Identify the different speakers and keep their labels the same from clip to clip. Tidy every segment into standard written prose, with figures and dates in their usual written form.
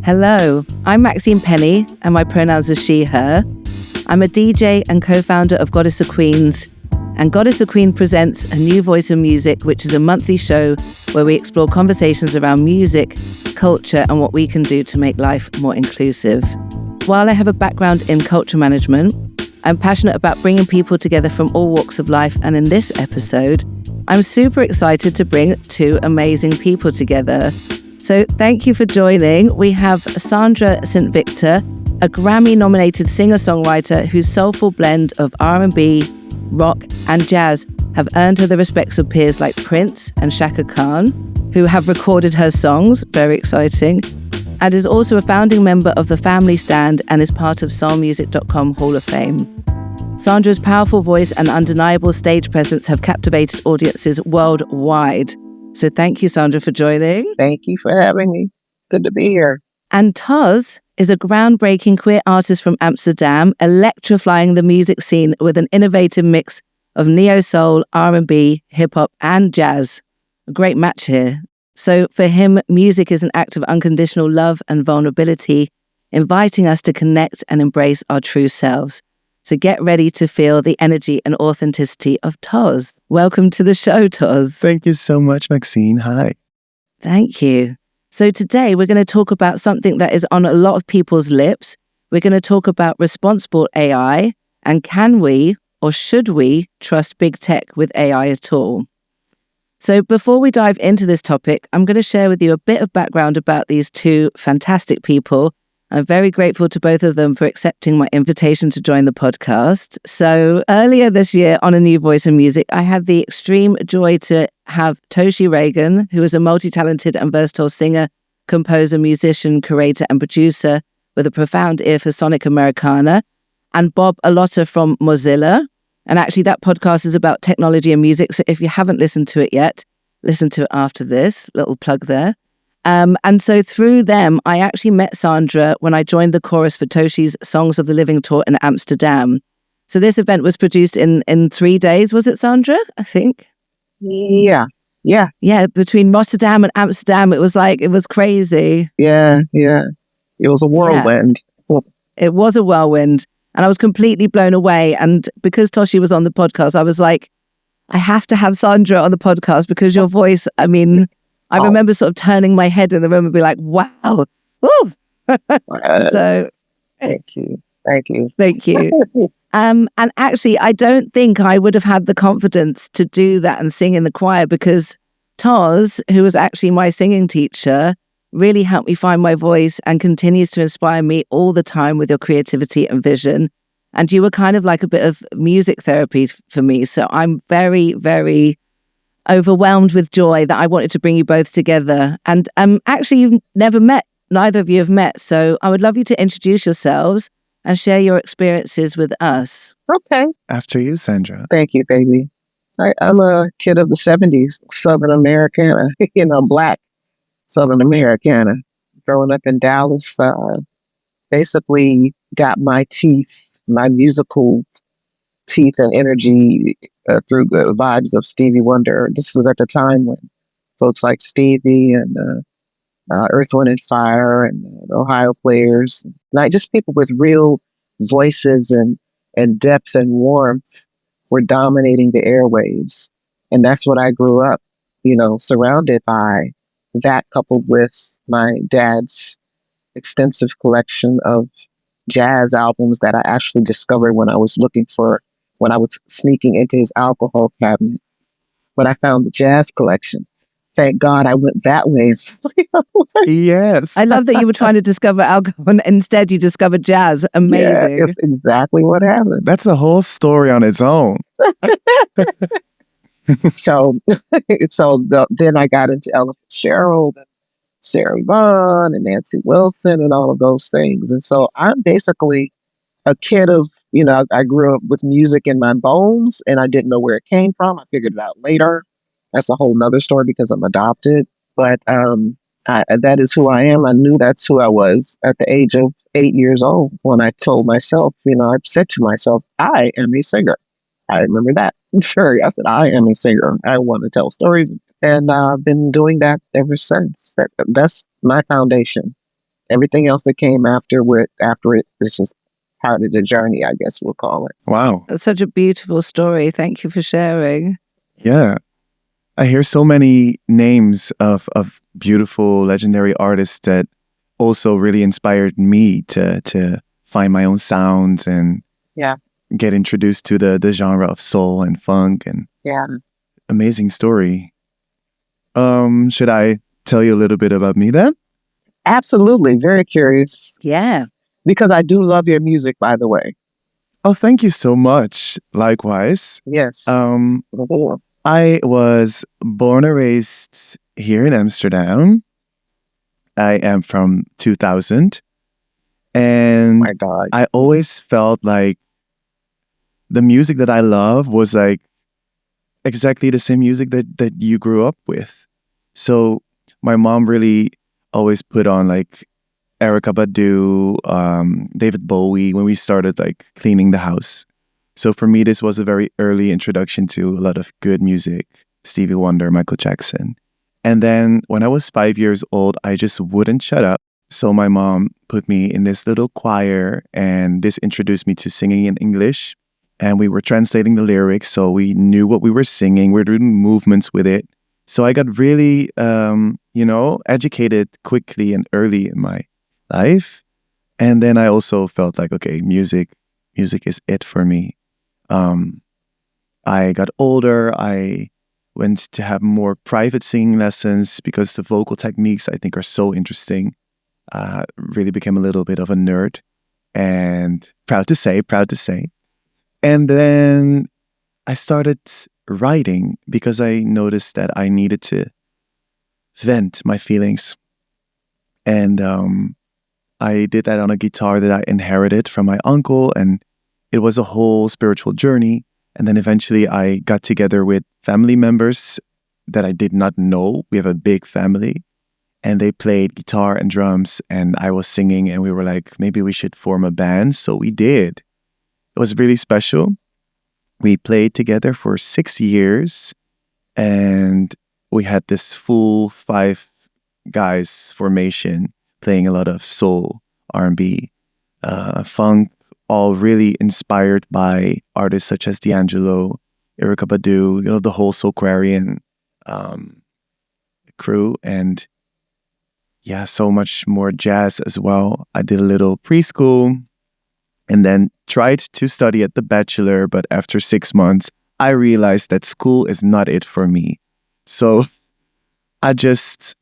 Speaker 1: Hello, I'm Maxine Penny, and my pronouns are she, her. I'm a DJ and co-founder of Goddess of Queens, and Goddess of Queen presents A New Voice in Music, which is a monthly show where we explore conversations around music, culture, and what we can do to make life more inclusive. While I have a background in culture management, I'm passionate about bringing people together from all walks of life, and in this episode, I'm super excited to bring two amazing people together. So thank you for joining. We have Sandra St, a Grammy-nominated singer-songwriter whose soulful blend of R&B, rock, and jazz have earned her the respects of peers like Prince and Chaka Khan, who have recorded her songs, very exciting, and is also a founding member of the Family Stand and is part of soulmusic.com Hall of Fame. Sandra's powerful voice and undeniable stage presence have captivated audiences worldwide. So thank you, Sandra, for joining.
Speaker 2: Thank you for having me. Good to be here.
Speaker 1: And TOS is a groundbreaking queer artist from Amsterdam, electrifying the music scene with an innovative mix of neo-soul, R&B, hip-hop, and jazz. A great match here. So for him, music is an act of unconditional love and vulnerability, inviting us to connect and embrace our true selves. So get ready to feel the energy and authenticity of TOS. Welcome to the show, TOS.
Speaker 3: Thank you so much, Maxine. Hi.
Speaker 1: Thank you. So today we're going to talk about something that is on a lot of people's lips. We're going to talk about responsible AI and can we or should we trust big tech with AI at all? So before we dive into this topic, I'm going to share with you a bit of background about these two fantastic people. I'm very grateful to both of them for accepting my invitation to join the podcast. So earlier this year on A New Voice in Music, I had the extreme joy to have Toshi Reagan, who is a multi-talented and versatile singer, composer, musician, curator, and producer with a profound ear for sonic Americana, and Bob Alotta from Mozilla. And actually that podcast is about technology and music. So if you haven't listened to it yet, listen to it after this. Little plug there. And so through them, I actually met Sandra when I joined the chorus for Toshi's Songs of the Living tour in Amsterdam. So this event was produced in 3 days, was it, Sandra? I think.
Speaker 2: Yeah.
Speaker 1: Yeah, between Rotterdam and Amsterdam, it was crazy.
Speaker 2: Yeah. It was a whirlwind.
Speaker 1: Yeah. It was a whirlwind. And I was completely blown away. And because Toshi was on the podcast, I was like, I have to have Sandra on the podcast because your voice, I mean, I remember sort of turning my head in the room and be like, wow. Woo. So
Speaker 2: thank you.
Speaker 1: Thank you. And actually, I don't think I would have had the confidence to do that and sing in the choir because Toz, who was actually my singing teacher, really helped me find my voice and continues to inspire me all the time with your creativity and vision. And you were kind of like a bit of music therapy for me. So I'm very, very overwhelmed with joy that I wanted to bring you both together. And actually, you've never met, neither of you have met. So I would love you to introduce yourselves and share your experiences with us.
Speaker 2: Okay.
Speaker 3: After you, Sandra.
Speaker 2: Thank you, baby. I'm a kid of the 70s, Southern Americana, Black Southern Americana. Growing up in Dallas, basically got my musical teeth and energy through the vibes of Stevie Wonder. This was at the time when folks like Stevie and Earth, Wind and Fire and the Ohio Players, not just people with real voices and depth and warmth were dominating the airwaves. And that's what I grew up, surrounded by, that coupled with my dad's extensive collection of jazz albums that I actually discovered when I was sneaking into his alcohol cabinet. But I found the jazz collection. Thank God I went that way.
Speaker 3: Yes.
Speaker 1: I love that you were trying to discover alcohol and instead you discovered jazz. Amazing.
Speaker 2: Yeah, it's exactly what happened.
Speaker 3: That's a whole story on its own.
Speaker 2: So then I got into Ella Fitzgerald and Sarah Vaughan and Nancy Wilson and all of those things. And so I'm basically a kid of, I grew up with music in my bones and I didn't know where it came from. I figured it out later. That's a whole nother story because I'm adopted. But that is who I am. I knew that's who I was at the age of 8 years old when I told myself, I said to myself, I am a singer. I remember that. Sure, I said, I am a singer. I want to tell stories. And I've been doing that ever since. That's my foundation. everything else that came after it is just part of the journey, I guess we'll call it.
Speaker 3: Wow.
Speaker 1: That's such a beautiful story. Thank you for sharing.
Speaker 3: Yeah. I hear so many names of beautiful, legendary artists that also really inspired me to find my own sounds and
Speaker 2: Yeah.
Speaker 3: get introduced to the genre of soul and funk, and
Speaker 2: Yeah.
Speaker 3: amazing story. Should I tell you a little bit about me then?
Speaker 2: Absolutely. Very curious.
Speaker 1: Yeah.
Speaker 2: Because I do love your music, by the way.
Speaker 3: Oh, thank you so much. Likewise.
Speaker 2: Yes.
Speaker 3: I was born and raised here in Amsterdam. I am from 2000. And
Speaker 2: My God.
Speaker 3: I always felt like the music that I love was like exactly the same music that you grew up with. So my mom really always put on like Erykah Badu, David Bowie when we started like cleaning the house. So for me, this was a very early introduction to a lot of good music, Stevie Wonder, Michael Jackson. And then when I was 5 years old, I just wouldn't shut up. So my mom put me in this little choir, and this introduced me to singing in English. And we were translating the lyrics, so we knew what we were singing. We were doing movements with it. So I got really, educated quickly and early in my life. And then I also felt like, okay, music is it for me. I got older. I went to have more private singing lessons because the vocal techniques I think are so interesting. Really became a little bit of a nerd, and proud to say. And then I started writing because I noticed that I needed to vent my feelings. And I did that on a guitar that I inherited from my uncle, and it was a whole spiritual journey. And then eventually I got together with family members that I did not know. We have a big family, and they played guitar and drums, and I was singing, and we were like, maybe we should form a band. So we did. It was really special. We played together for 6 years, and we had this full 5 guys formation playing a lot of soul, R&B, funk, all really inspired by artists such as D'Angelo, Erykah Badu, the whole Soulquarian crew, and yeah, so much more jazz as well. I did a little preschool and then tried to study at the bachelor, but after 6 months, I realized that school is not it for me. So I just,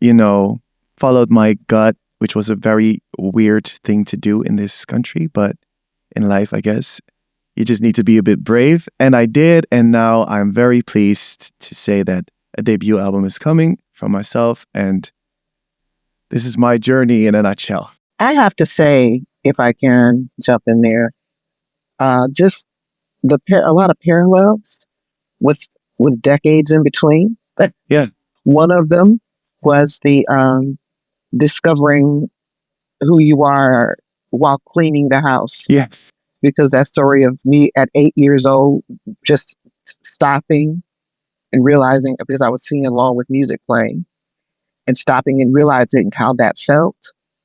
Speaker 3: followed my gut, which was a very weird thing to do in this country, but in life, I guess, you just need to be a bit brave. And I did. And now I'm very pleased to say that a debut album is coming from myself. And this is my journey in a nutshell.
Speaker 2: I have to say, if I can jump in there, just a lot of parallels with decades in between.
Speaker 3: Yeah.
Speaker 2: One of them was the discovering who you are while cleaning the house.
Speaker 3: Yes.
Speaker 2: Because that story of me at 8 years old, just stopping and realizing, because I was singing along with music playing, and stopping and realizing how that felt.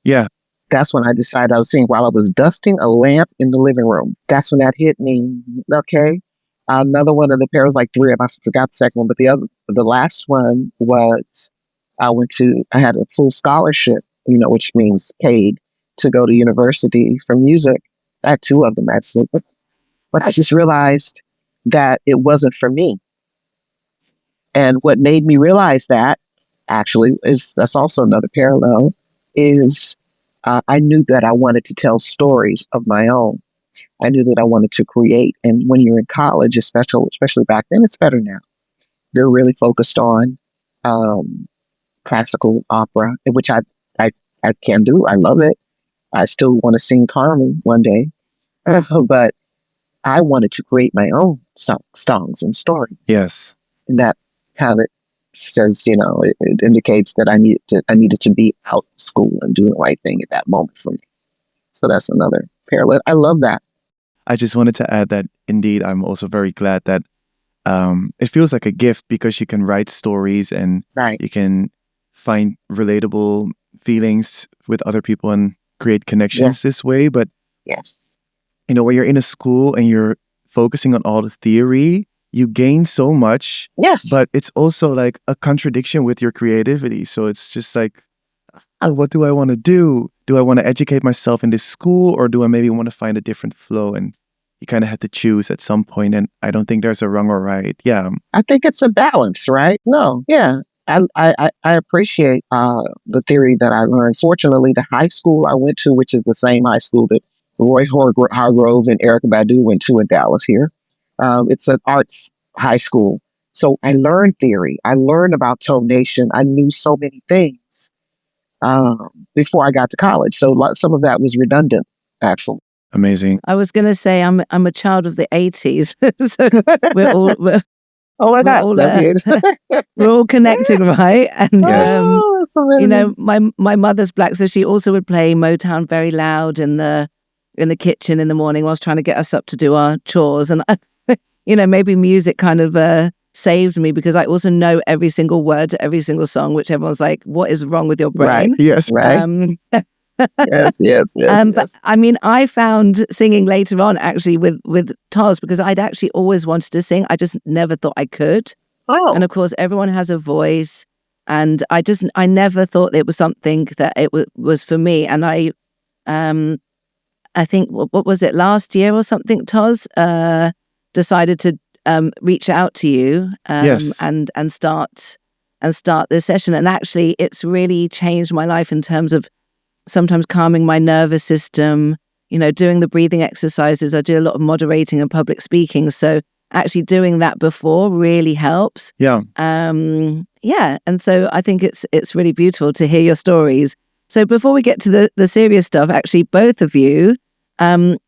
Speaker 3: Yeah.
Speaker 2: That's when I decided I was singing while I was dusting a lamp in the living room. That's when that hit me. Okay. Another one of the pairs, like 3 of them, I forgot the second one, but the last one was I had a full scholarship, which means paid to go to university for music. I had 2 of them actually, but I just realized that it wasn't for me. And what made me realize that actually that's also another parallel is I knew that I wanted to tell stories of my own. I knew that I wanted to create. And when you're in college, especially back then, it's better now. They're really focused on classical opera, which I can do. I love it. I still want to sing Carmen one day, but I wanted to create my own songs and stories.
Speaker 3: Yes.
Speaker 2: And that kind of says, it indicates that I needed to be out of school and doing the right thing at that moment for me. So that's another parallel. I love that.
Speaker 3: I just wanted to add that indeed, I'm also very glad that it feels like a gift because you can write stories and
Speaker 2: Right.
Speaker 3: you can find relatable feelings with other people and create connections
Speaker 2: Yes.
Speaker 3: this way. But
Speaker 2: Yes.
Speaker 3: when you're in a school and you're focusing on all the theory, you gain so much,
Speaker 2: Yes.
Speaker 3: but it's also like a contradiction with your creativity. So it's just like, what do I want to do? Do I want to educate myself in this school, or do I maybe want to find a different flow? And you kind of had to choose at some point, and I don't think there's a wrong or right. Yeah.
Speaker 2: I think it's a balance, right? No, yeah. I appreciate the theory that I learned. Fortunately, the high school I went to, which is the same high school that Roy Hargrove and Erica Badu went to in Dallas here, it's an arts high school. So I learned theory. I learned about tonation. I knew so many things before I got to college. So some of that was redundant, actually.
Speaker 3: Amazing.
Speaker 1: I was going to say I'm a child of the 80s, so we're all
Speaker 2: Oh my
Speaker 1: we're
Speaker 2: God,
Speaker 1: all we're all connected, right? And
Speaker 3: Yes.
Speaker 1: you know, my mother's black, so she also would play Motown very loud in the kitchen in the morning whilst trying to get us up to do our chores. And you know, maybe music kind of saved me, because I also know every single word to every single song, which everyone's like, "What is wrong with your brain?"
Speaker 2: Right.
Speaker 3: Yes.
Speaker 2: Right. Yes.
Speaker 1: But I mean, I found singing later on actually with TOS, because I'd actually always wanted to sing. I just never thought I could.
Speaker 2: Oh,
Speaker 1: And of course, everyone has a voice, and I never thought it was something that it was for me. And I think what was it, last year or something? TOS decided to reach out to you
Speaker 3: Yes.
Speaker 1: and start this session. And actually, it's really changed my life in terms of sometimes calming my nervous system, you know, doing the breathing exercises. I do a lot of moderating and public speaking. So actually doing that before really helps.
Speaker 3: Yeah.
Speaker 1: Yeah. And so I think it's really beautiful to hear your stories. So before we get to the serious stuff, actually, both of you,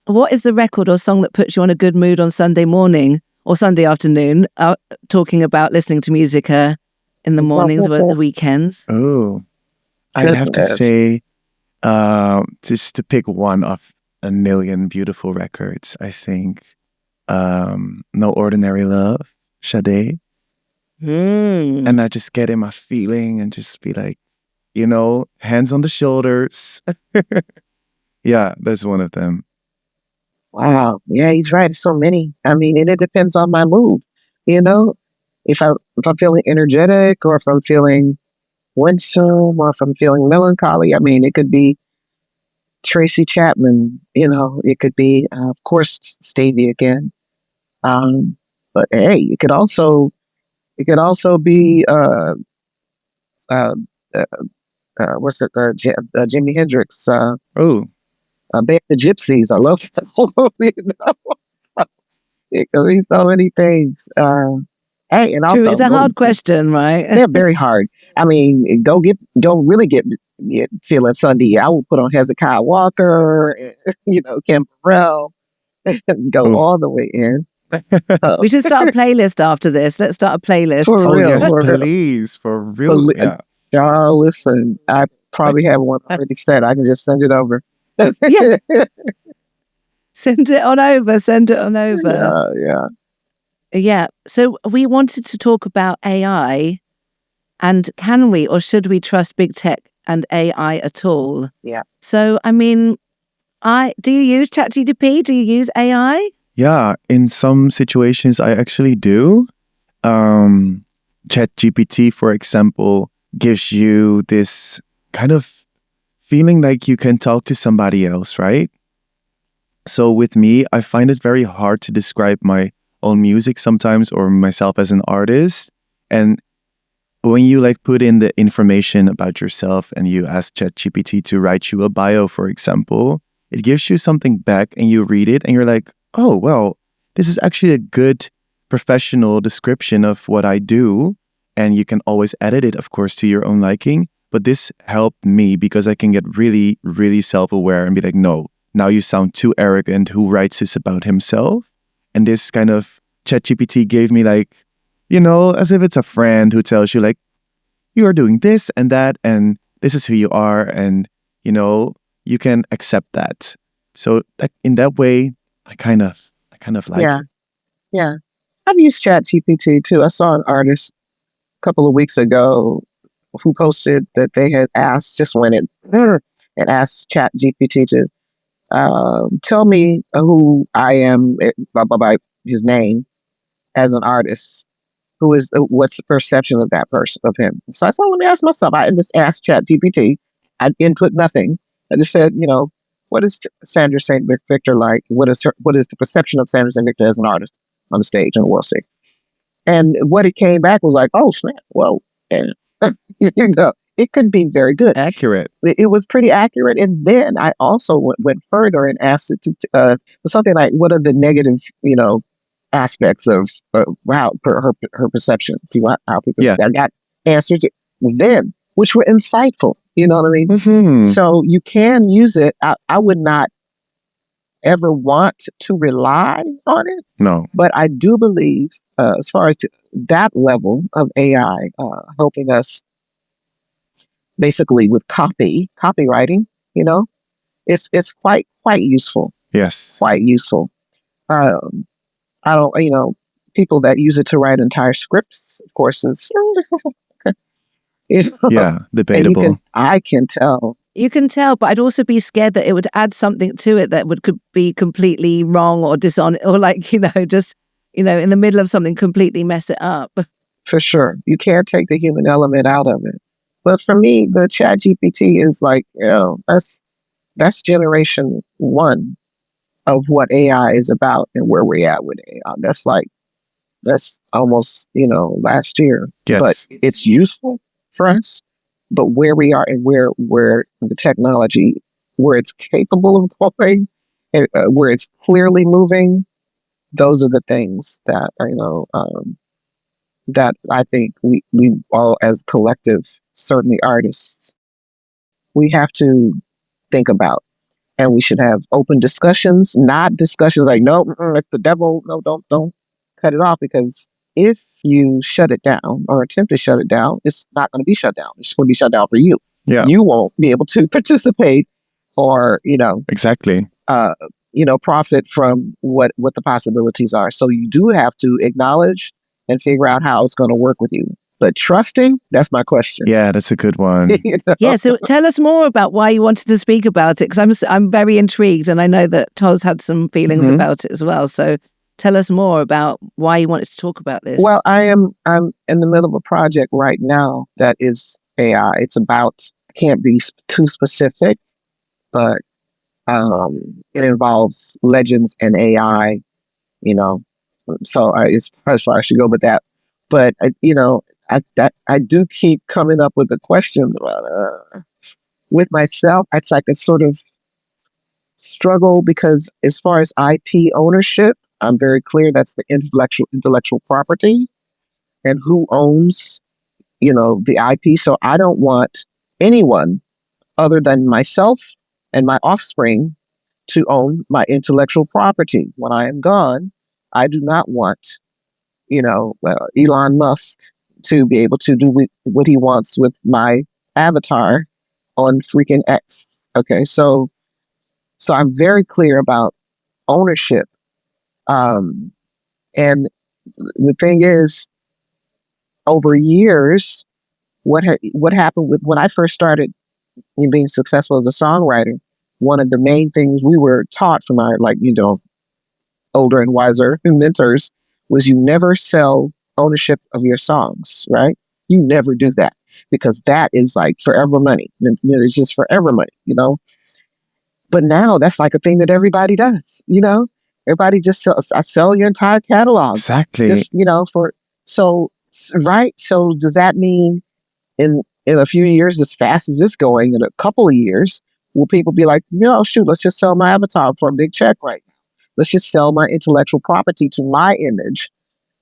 Speaker 1: what is the record or song that puts you on a good mood on Sunday morning or Sunday afternoon, talking about listening to music in the mornings or at the weekends?
Speaker 3: Oh, I'd have to say, just to pick one of a million beautiful records, I think, No Ordinary Love, Sade. And I just get in my feeling and just be like, you know, hands on the shoulders. Yeah, that's one of them.
Speaker 2: Wow. Yeah, he's right. So many. I mean, and it depends on my mood. You know, if I'm feeling energetic, or if I'm feeling winsome, or if I'm feeling melancholy. I mean, it could be Tracy Chapman. You know, it could be, of course, Stevie again. But hey, it could also be uh, uh, what's it? Jimi Hendrix.
Speaker 3: Oh,
Speaker 2: Band the Gypsies. I love that movie. You know? It could be so many things. Hey, and
Speaker 1: True,
Speaker 2: also
Speaker 1: it's a hard question, right?
Speaker 2: they're very hard. I mean, don't really get feeling Sunday. I will put on Hezekiah Walker, you know, Kim Burrell, and go
Speaker 3: oh.
Speaker 2: all the way in.
Speaker 1: We should start a playlist after this. Let's start a playlist.
Speaker 2: For
Speaker 3: Oh,
Speaker 2: real,
Speaker 3: yes,
Speaker 2: for real.
Speaker 3: please. For real. Yeah.
Speaker 2: Listen, I probably have one already set. I can just send it over.
Speaker 1: Yeah. Send it on over. Send it on over.
Speaker 2: Yeah.
Speaker 1: Yeah. So we wanted to talk about AI, and can we or should we trust big tech and AI at all?
Speaker 2: Yeah.
Speaker 1: So, I mean, do you use ChatGPT? Do you use AI?
Speaker 3: Yeah, in some situations, I actually do. ChatGPT, for example, gives you this kind of feeling like you can talk to somebody else, right? So with me, I find it very hard to describe my own music sometimes, or myself as an artist. And when you like put in the information about yourself and you ask ChatGPT to write you a bio, for example, it gives you something back and you read it and you're like, oh, well, this is actually a good professional description of what I do. And you can always edit it, of course, to your own liking. But this helped me because I can get really, really self-aware and be like, no, now you sound too arrogant. Who writes this about himself? And this kind of ChatGPT gave me like, you know, as if it's a friend who tells you like, you are doing this and that, and this is who you are. And, you know, you can accept that. So like in that way, I kind of like
Speaker 2: Yeah.
Speaker 3: it.
Speaker 2: Yeah. I've used ChatGPT too. I saw an artist a couple of weeks ago. who posted that they had asked, just went in and asked Chat GPT to tell me who I am, by his name as an artist. Who is what's the perception of that person of him? So I said, let me ask myself. I just asked Chat GPT. I input nothing. I just said, what is Sandra St. Victor like? What is the perception of Sandra St. Victor as an artist on the stage in the world stage? And what it came back was like, oh snap, whoa, yeah. It could be very good,
Speaker 3: accurate.
Speaker 2: It was pretty accurate. And then I also went further and asked it to something like, what are the negative, aspects of how her perception, how people.
Speaker 3: Yeah.
Speaker 2: I got answers then, which were insightful. You know what I mean?
Speaker 3: Mm-hmm.
Speaker 2: So you can use it. I would not ever want to rely on it.
Speaker 3: No.
Speaker 2: But I do believe, as far as that level of AI helping us basically with copywriting, it's quite useful.
Speaker 3: Yes.
Speaker 2: Quite useful. I don't, people that use it to write entire scripts, of course, is
Speaker 3: yeah, debatable.
Speaker 2: I can tell.
Speaker 1: You can tell, but I'd also be scared that it would add something to it that could be completely wrong or dishonest, or just in the middle of something completely mess it up.
Speaker 2: For sure, you can't take the human element out of it. But for me, the Chat GPT is like, that's generation one of what AI is about and where we're at with AI. That's almost, last year.
Speaker 3: Yes.
Speaker 2: But it's useful for us. But where we are and where the technology, where it's capable of going, where it's clearly moving, those are the things that that I think we all as collectives, certainly artists, we have to think about. And we should have open discussions, not discussions like, no, it's the devil. No, don't cut it off, because if you shut it down or attempt to shut it down, it's not going to be shut down. It's going to be shut down for you.
Speaker 3: Yeah.
Speaker 2: You won't be able to participate or,
Speaker 3: exactly.
Speaker 2: Profit from what the possibilities are. So you do have to acknowledge and figure out how it's going to work with you. But trusting, that's my question.
Speaker 3: Yeah, that's a good one.
Speaker 1: Yeah, so tell us more about why you wanted to speak about it, because I'm very intrigued, and I know that TOS had some feelings about it as well. So tell us more about why you wanted to talk about this.
Speaker 2: Well, I'm in the middle of a project right now that is AI. It's about, I can't be too specific, but it involves legends and AI, so it's as far as I should go with that. But I do keep coming up with a question with myself. It's like a sort of struggle, because as far as IP ownership, I'm very clear that's the intellectual property and who owns, the IP. So I don't want anyone other than myself and my offspring to own my intellectual property. When I am gone, I do not want, Elon Musk to be able to do what he wants with my avatar on freaking X. Okay, so I'm very clear about ownership. And the thing is, over years, what happened with when I first started in being successful as a songwriter, one of the main things we were taught from our older and wiser mentors was you never sell ownership of your songs, right? You never do that, because that is like forever money. It's just forever money, But now that's like a thing that everybody does, Everybody just sell your entire catalog.
Speaker 3: Exactly.
Speaker 2: Just, right? So does that mean in a few years, as fast as it's going, in a couple of years, will people be like, no, shoot, let's just sell my avatar for a big check right now. Let's just sell my intellectual property to my image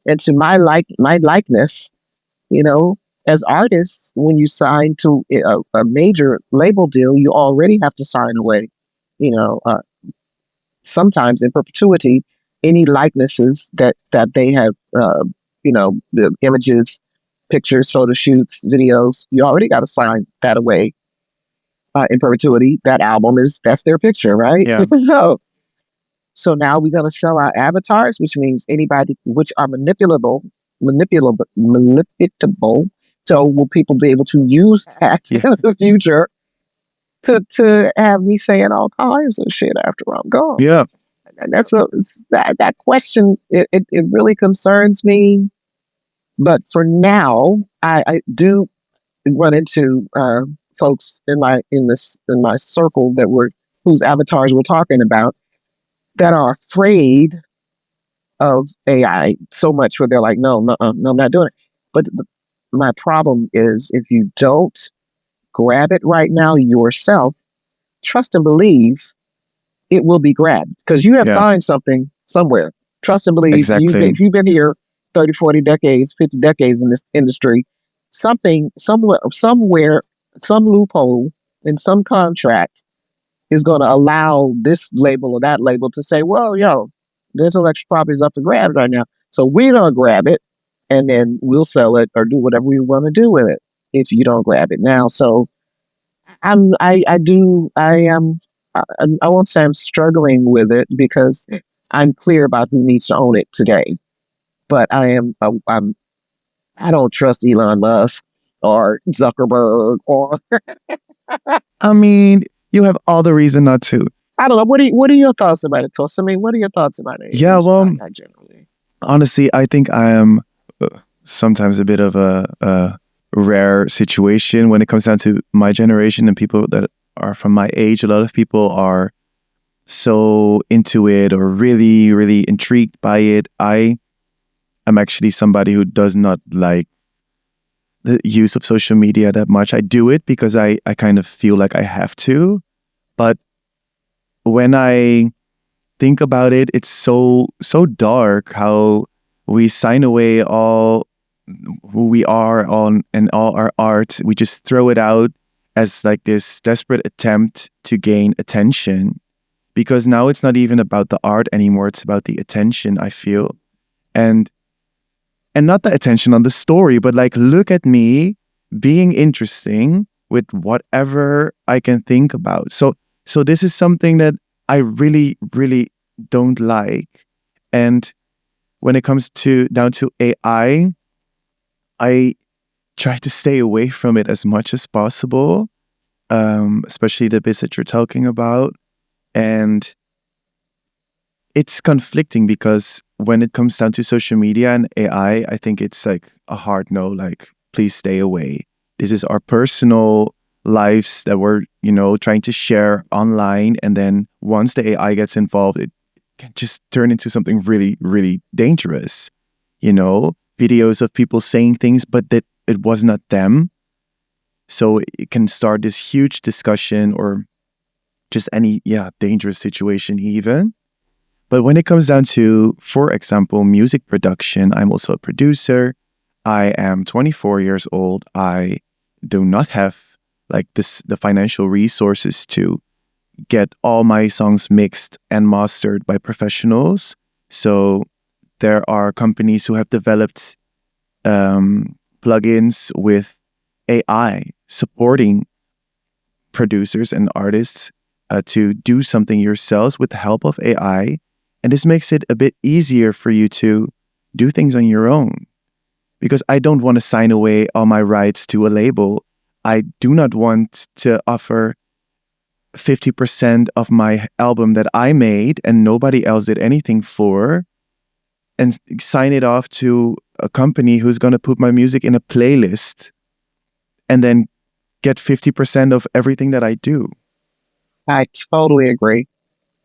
Speaker 2: and to my likeness. As artists, when you sign to a major label deal, you already have to sign away, sometimes in perpetuity, any likenesses that they have, the images, pictures, photo shoots, videos. You already got to sign that away in perpetuity. That album that's their picture, right?
Speaker 3: Yeah.
Speaker 2: So now we're going to sell our avatars, which means anybody, which are manipulable, So will people be able to use that in the future to have me saying all kinds of shit after I'm gone?
Speaker 3: Yeah.
Speaker 2: And that question, it really concerns me. But for now, I do run into folks in my circle whose avatars we're talking about that are afraid of AI so much where they're like, no, no, no, I'm not doing it. But my problem is if you don't grab it right now yourself, trust and believe it will be grabbed because you have signed something somewhere. Trust and believe if you've been here 30, 40 decades, 50 decades in this industry, somewhere, some loophole in some contract is going to allow this label or that label to say, well, this intellectual property is up for grabs right now. So we're going to grab it and then we'll sell it or do whatever we want to do with it if you don't grab it now. So I won't say I'm struggling with it because I'm clear about who needs to own it today. But I don't trust Elon Musk or Zuckerberg or.
Speaker 3: I mean, you have all the reason not to.
Speaker 2: I don't know. What are your thoughts about it, TOS? I mean, what are your thoughts about it?
Speaker 3: Yeah, well,
Speaker 2: generally,
Speaker 3: honestly, I think I am sometimes a bit of a rare situation when it comes down to my generation and people that are from my age. A lot of people are so into it or really, really intrigued by it. I am actually somebody who does not like the use of social media that much. I do it because I kind of feel like I have to. But when I think about it, it's so dark how we sign away all who we are on and all our art. We just throw it out as like this desperate attempt to gain attention, because now it's not even about the art anymore. It's about the attention, I feel. And not the attention on the story, but like, look at me being interesting with whatever I can think about. So this is something that I really, really don't like. And when it comes down to AI, I try to stay away from it as much as possible, especially the bits that you're talking about. And it's conflicting because when it comes down to social media and AI, I think it's like a hard no, like, please stay away. This is our personal lives that we're, trying to share online. And then once the AI gets involved, it can just turn into something really, really dangerous. Videos of people saying things, but that it was not them. So it can start this huge discussion or just any, dangerous situation even. But when it comes down to, for example, music production, I'm also a producer. I am 24 years old. I do not have like the financial resources to get all my songs mixed and mastered by professionals. So there are companies who have developed plugins with AI supporting producers and artists to do something yourselves with the help of AI. And this makes it a bit easier for you to do things on your own. Because I don't want to sign away all my rights to a label. I do not want to offer 50% of my album that I made and nobody else did anything for, and sign it off to a company who's going to put my music in a playlist and then get 50% of everything that I do.
Speaker 2: I totally agree.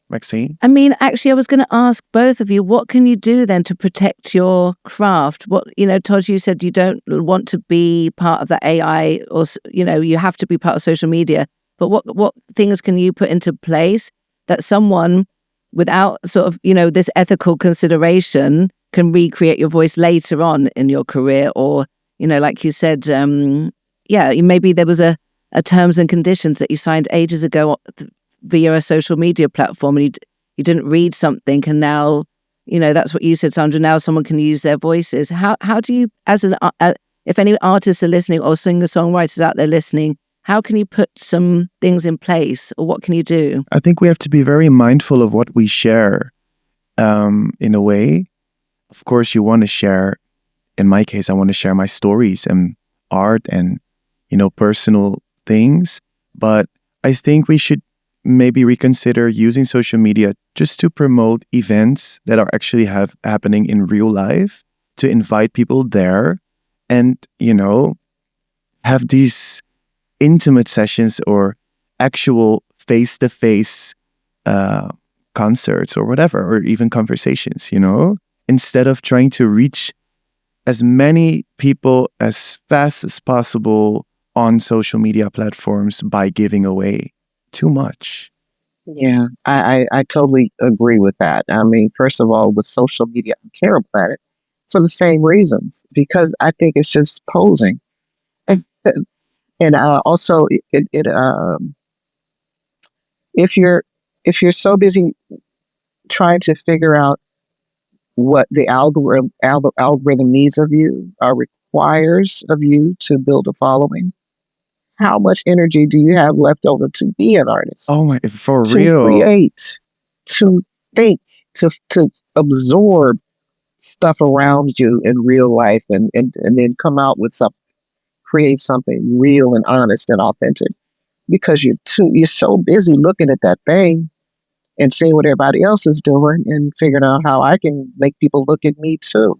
Speaker 3: Maxine?
Speaker 1: I mean, actually, I was going to ask both of you, what can you do then to protect your craft? Todd, you said you don't want to be part of the AI or, you have to be part of social media. But what things can you put into place that someone without sort of, this ethical consideration can recreate your voice later on in your career? Or, like you said, maybe there was a terms and conditions that you signed ages ago via a social media platform and you didn't read something, and now, that's what you said, Sandra, now someone can use their voices. How do you, as if any artists are listening or singer-songwriters out there listening, how can you put some things in place, or what can you do?
Speaker 3: I think we have to be very mindful of what we share, in a way. Of course, you want to share, in my case, I want to share my stories and art and, personal things. But I think we should maybe reconsider using social media just to promote events that are actually happening in real life, to invite people there and, have these intimate sessions or actual face-to-face concerts or whatever, or even conversations, instead of trying to reach as many people as fast as possible on social media platforms by giving away too much.
Speaker 2: Yeah, I totally agree with that. I mean, first of all, with social media, I'm terrible at it for the same reasons, because I think it's just posing. And, and also, if you're so busy trying to figure out what the algorithm needs of you, requires of you to build a following, how much energy do you have left over to be an artist?
Speaker 3: Oh my, for
Speaker 2: to
Speaker 3: real.
Speaker 2: create, to think, to absorb stuff around you in real life, and then come out with create something real and honest and authentic, because you're so busy looking at that thing and seeing what everybody else is doing and figuring out how I can make people look at me too.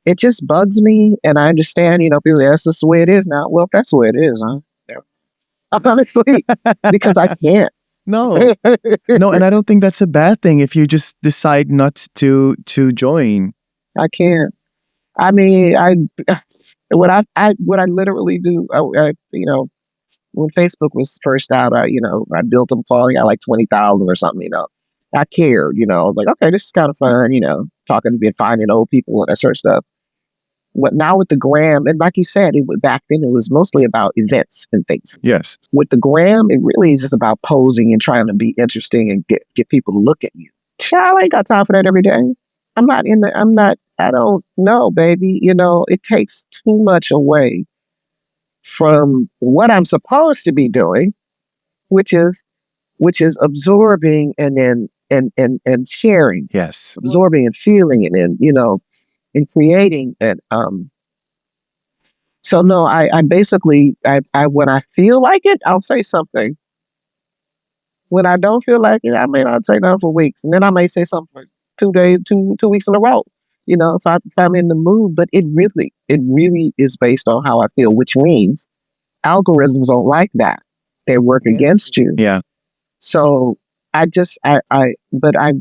Speaker 2: It just bugs me, and I understand, people, that's just the way it is now. Well, if that's the way it is, huh? Yeah. Honestly, because I can't.
Speaker 3: No, and I don't think that's a bad thing if you just decide not to join.
Speaker 2: I can't. I mean, what I literally do, when Facebook was first out, I built them following, I like 20,000 or something, I cared, I was like, okay, this is kind of fun, talking to me and finding old people and that sort of stuff. What now with the gram, and like you said, back then it was mostly about events and things.
Speaker 3: Yes.
Speaker 2: With the gram, it really is just about posing and trying to be interesting and get people to look at you. Child, I ain't got time for that every day. I don't know, baby. It takes too much away from what I'm supposed to be doing, which is absorbing and then and sharing.
Speaker 3: Yes.
Speaker 2: Absorbing and feeling it, and creating. And so no, I basically when I feel like it, I'll say something. When I don't feel like it, I may not say nothing for weeks, and then I may say something for 2 days, 2 weeks in a row. If I'm in the mood, but it really is based on how I feel, which means algorithms don't like that. They work against you.
Speaker 3: Yeah.
Speaker 2: So but I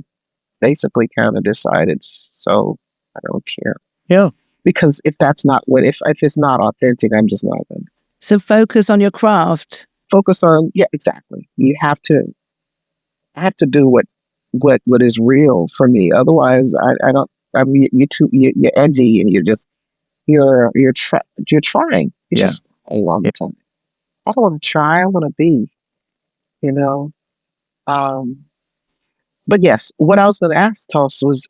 Speaker 2: basically kind of decided, so I don't care.
Speaker 3: Yeah.
Speaker 2: Because if it's not authentic, I'm just not going to.
Speaker 1: So focus on your craft.
Speaker 2: Focus on, yeah, exactly. I have to do what is real for me. Otherwise, I don't. I mean, you're edgy, and you're trying. You're just trying all the time. I don't want to try. I want to be. But yes, what I was going to ask Toss was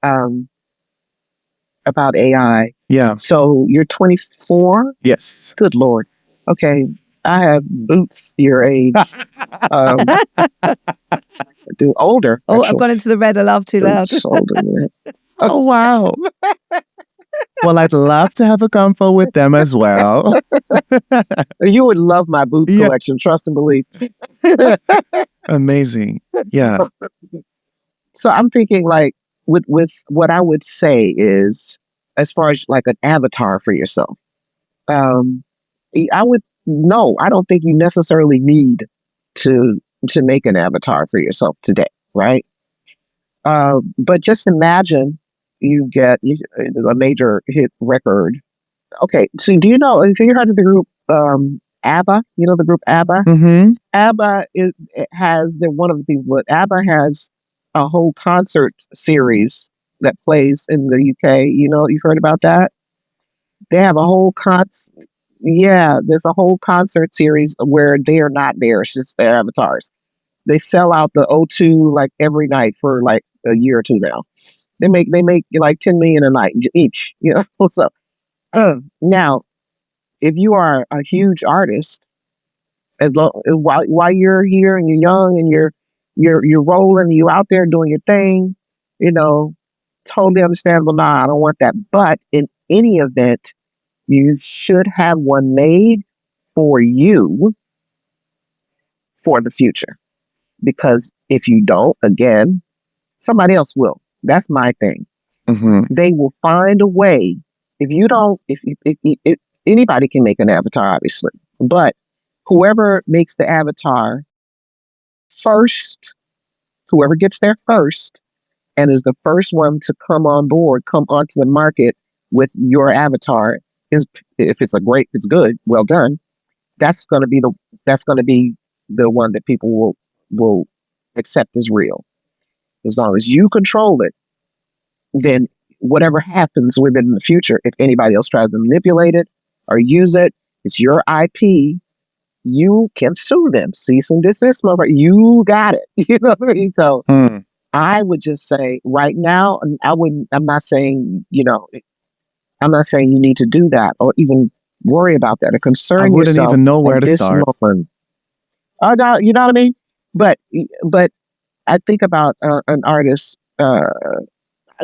Speaker 2: about AI.
Speaker 3: Yeah.
Speaker 2: So you're 24.
Speaker 3: Yes.
Speaker 2: Good Lord. Okay, I have boots your age. Do older.
Speaker 1: Oh,
Speaker 2: actually.
Speaker 1: I've gone into the red. I laugh too loud.
Speaker 2: Boots older than that.
Speaker 3: Oh, wow. Well, I'd love to have a convo with them as well.
Speaker 2: You would love my boot collection, trust and believe.
Speaker 3: Amazing. Yeah.
Speaker 2: So I'm thinking, like, with what I would say is, as far as like an avatar for yourself, I don't think you necessarily need to make an avatar for yourself today, right? But just imagine you get a major hit record. Okay, so do you know? Have you heard of the group ABBA? You know the group ABBA.
Speaker 3: Mm-hmm.
Speaker 2: ABBA they're one of the people, but ABBA has a whole concert series that plays in the UK. You've heard about that? They have a whole there's a whole concert series where they are not there. It's just their avatars. They sell out the O2 like every night for like a year or two now. They make like 10 million a night each. So now, if you are a huge artist, while you're here and you're young and you're rolling, you out there doing your thing, totally understandable. Nah, I don't want that. But in any event, You should have one made for you for the future. Because if you don't, again, somebody else will. That's my thing. They will find a way. If you don't, if anybody can make an avatar, obviously, but whoever makes the avatar first, whoever gets there first and is the first one to come on board, come onto the market with your avatar, is, if it's good, well done. That's going to be the one that people will accept as real. As long as you control it, then whatever happens within the future, if anybody else tries to manipulate it or use it, it's your IP. You can sue them. Cease and desist, motherfucker. You got it. You know what I mean? So I would just say right now, I'm not saying, I'm not saying you need to do that or even worry about that or concern
Speaker 3: I wouldn't
Speaker 2: yourself
Speaker 3: even know where
Speaker 2: at
Speaker 3: to
Speaker 2: this
Speaker 3: start.
Speaker 2: moment. Oh, no, you know what I mean? But I think about an artist.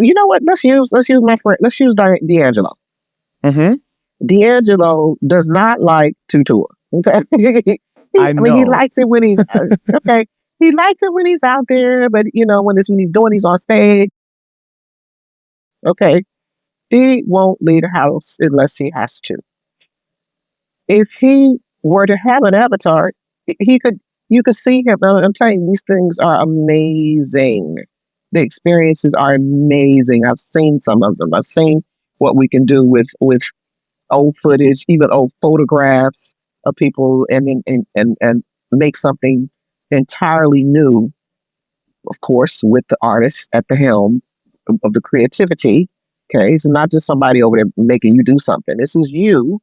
Speaker 2: You know what? Let's use my friend. Let's use D'Angelo. D'Angelo does not like to tour. Okay,
Speaker 3: I
Speaker 2: mean, he
Speaker 3: know.
Speaker 2: likes it when he's okay. He likes it when he's out there, but when he's doing, he's on stage. Okay, he won't leave the house unless he has to. If he were to have an avatar, he could. You could see him. I'm telling you, these things are amazing. The experiences are amazing. I've seen some of them. I've seen what we can do with old footage, even old photographs of people, and make something entirely new. Of course, with the artist at the helm of the creativity. Okay, it's not just somebody over there making you do something. This is you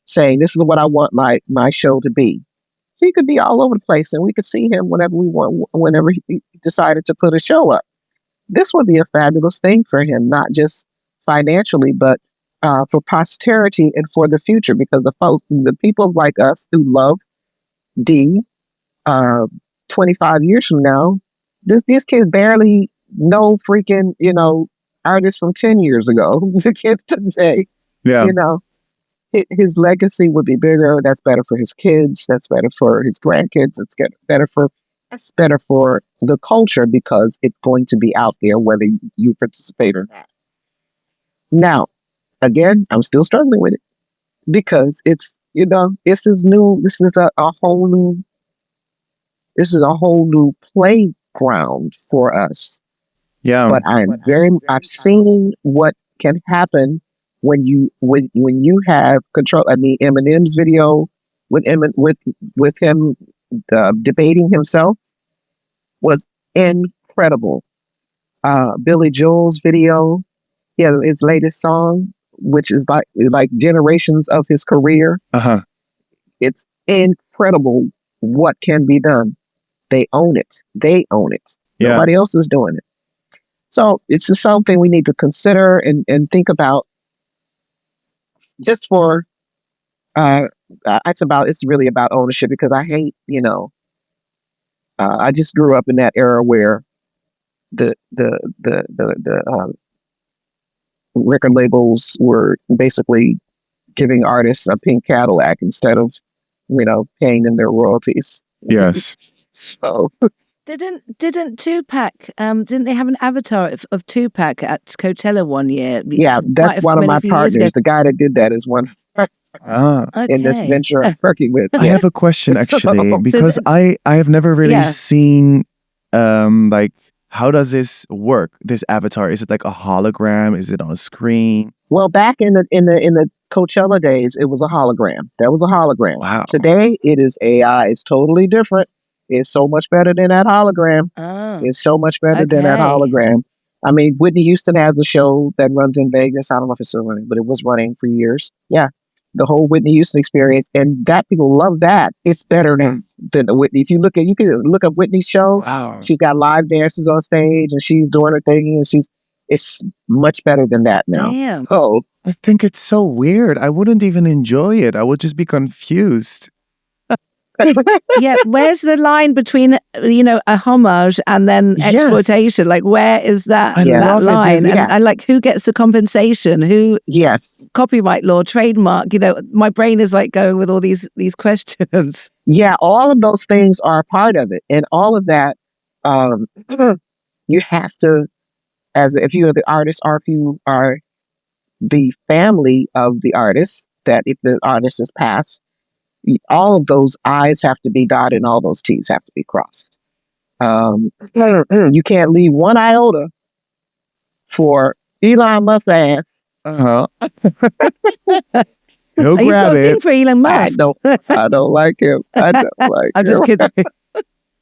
Speaker 2: saying, "This is what I want my show to be." He could be all over the place, and we could see him whenever we want, whenever he decided to put a show up. This would be a fabulous thing for him, not just financially, but for posterity and for the future. Because the people like us who love D, 25 years from now, these kids barely know freaking artists from 10 years ago. The kids today,
Speaker 3: Yeah.
Speaker 2: His legacy would be bigger. That's better for his kids. That's better for his grandkids. That's better for the culture because it's going to be out there whether you participate or not. Now, again, I'm still struggling with it because this is new. This is a whole new. This is a whole new playground for us.
Speaker 3: Yeah.
Speaker 2: But I've seen what can happen when you have control. I mean, Eminem's video with him debating himself was incredible. Billy Joel's video, his latest song, which is like generations of his career. It's incredible what can be done. They own it.
Speaker 3: Yeah.
Speaker 2: Nobody else is doing it. So it's just something we need to consider and think about. Just for it's really about ownership because I hate I just grew up in that era where the record labels were basically giving artists a pink Cadillac instead of paying them their royalties.
Speaker 3: Yes.
Speaker 2: So
Speaker 1: Didn't Tupac didn't they have an avatar of Tupac at Coachella one year?
Speaker 2: Yeah, that's one of my partners. The guy that did that is one in this venture I'm working with.
Speaker 3: I have a question actually because I have never really seen like how does this work? This avatar, is it like a hologram? Is it on a screen?
Speaker 2: Well, back in the Coachella days, it was a hologram. That was a hologram.
Speaker 3: Wow.
Speaker 2: Today, it is AI. It's totally different. It's so much better than that hologram. It's so much better than that hologram. I mean, Whitney Houston has a show that runs in Vegas. I don't know if it's still running, but it was running for years. Yeah. The whole Whitney Houston experience, and that people love that. It's better than Whitney. If you can look up Whitney's show.
Speaker 3: Wow.
Speaker 2: She's got live dancers on stage, and she's doing her thing, and it's much better than that now.
Speaker 1: Damn.
Speaker 2: Oh,
Speaker 3: I think it's so weird. I wouldn't even enjoy it. I would just be confused.
Speaker 1: Yeah, where's the line between a homage and then
Speaker 3: Yes.
Speaker 1: exploitation? Like, where is that
Speaker 3: I
Speaker 2: Yeah.
Speaker 3: love it.
Speaker 1: line?
Speaker 3: There's-
Speaker 1: And like, who gets the compensation? Who
Speaker 2: Yes.
Speaker 1: copyright law, trademark? My brain is like going with all these questions.
Speaker 2: Yeah, all of those things are a part of it. And all of that, you have to, as if you are the artist or if you are the family of the artist, that if the artist is passed, all of those I's have to be dotted and all those T's have to be crossed. You can't leave one iota for Elon Musk's ass.
Speaker 3: Uh-huh. He'll
Speaker 1: He's got
Speaker 3: grab
Speaker 1: a thing
Speaker 3: it.
Speaker 1: for Elon
Speaker 2: I
Speaker 1: Musk.
Speaker 2: don't like him. I don't like
Speaker 1: I'm
Speaker 2: him.
Speaker 1: just kidding.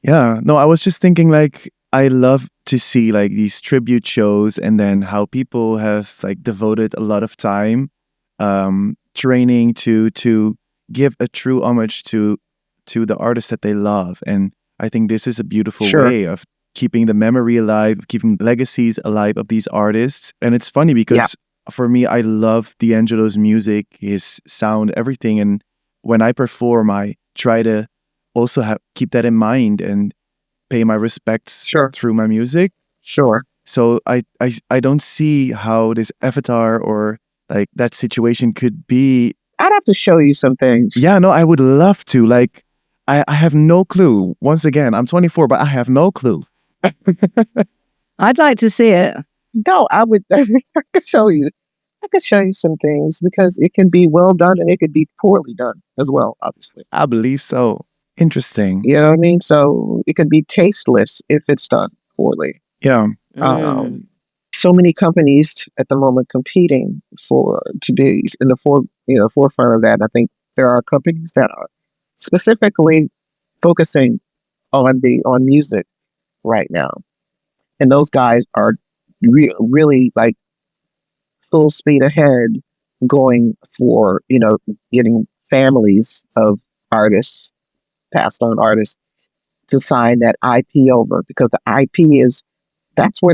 Speaker 3: Yeah. No, I was just thinking like I love to see like these tribute shows and then how people have like devoted a lot of time training to give a true homage to the artist that they love. And I think this is a beautiful
Speaker 2: Sure.
Speaker 3: way of keeping the memory alive, keeping legacies alive of these artists. And it's funny because for me, I love D'Angelo's music, his sound, everything. And when I perform, I try to also keep that in mind and pay my respects
Speaker 2: Sure.
Speaker 3: through my music.
Speaker 2: Sure.
Speaker 3: So I don't see how this avatar or like that situation could be.
Speaker 2: I'd have to show you some things.
Speaker 3: Yeah, no, I would love to. Like, I have no clue. Once again, I'm 24, but I have no clue.
Speaker 1: I'd like to see it.
Speaker 2: No, I would. I could show you. I could show you some things because it can be well done and it could be poorly done as well. Obviously,
Speaker 3: I believe so. Interesting.
Speaker 2: you know what I mean. So it could be tasteless if it's done poorly.
Speaker 3: Yeah.
Speaker 2: So many companies at the moment competing to be in the forefront of that. I think there are companies that are specifically focusing on music right now, and those guys are really like full speed ahead, going for getting families of artists, passed on artists, to sign that IP over because the IP is that's where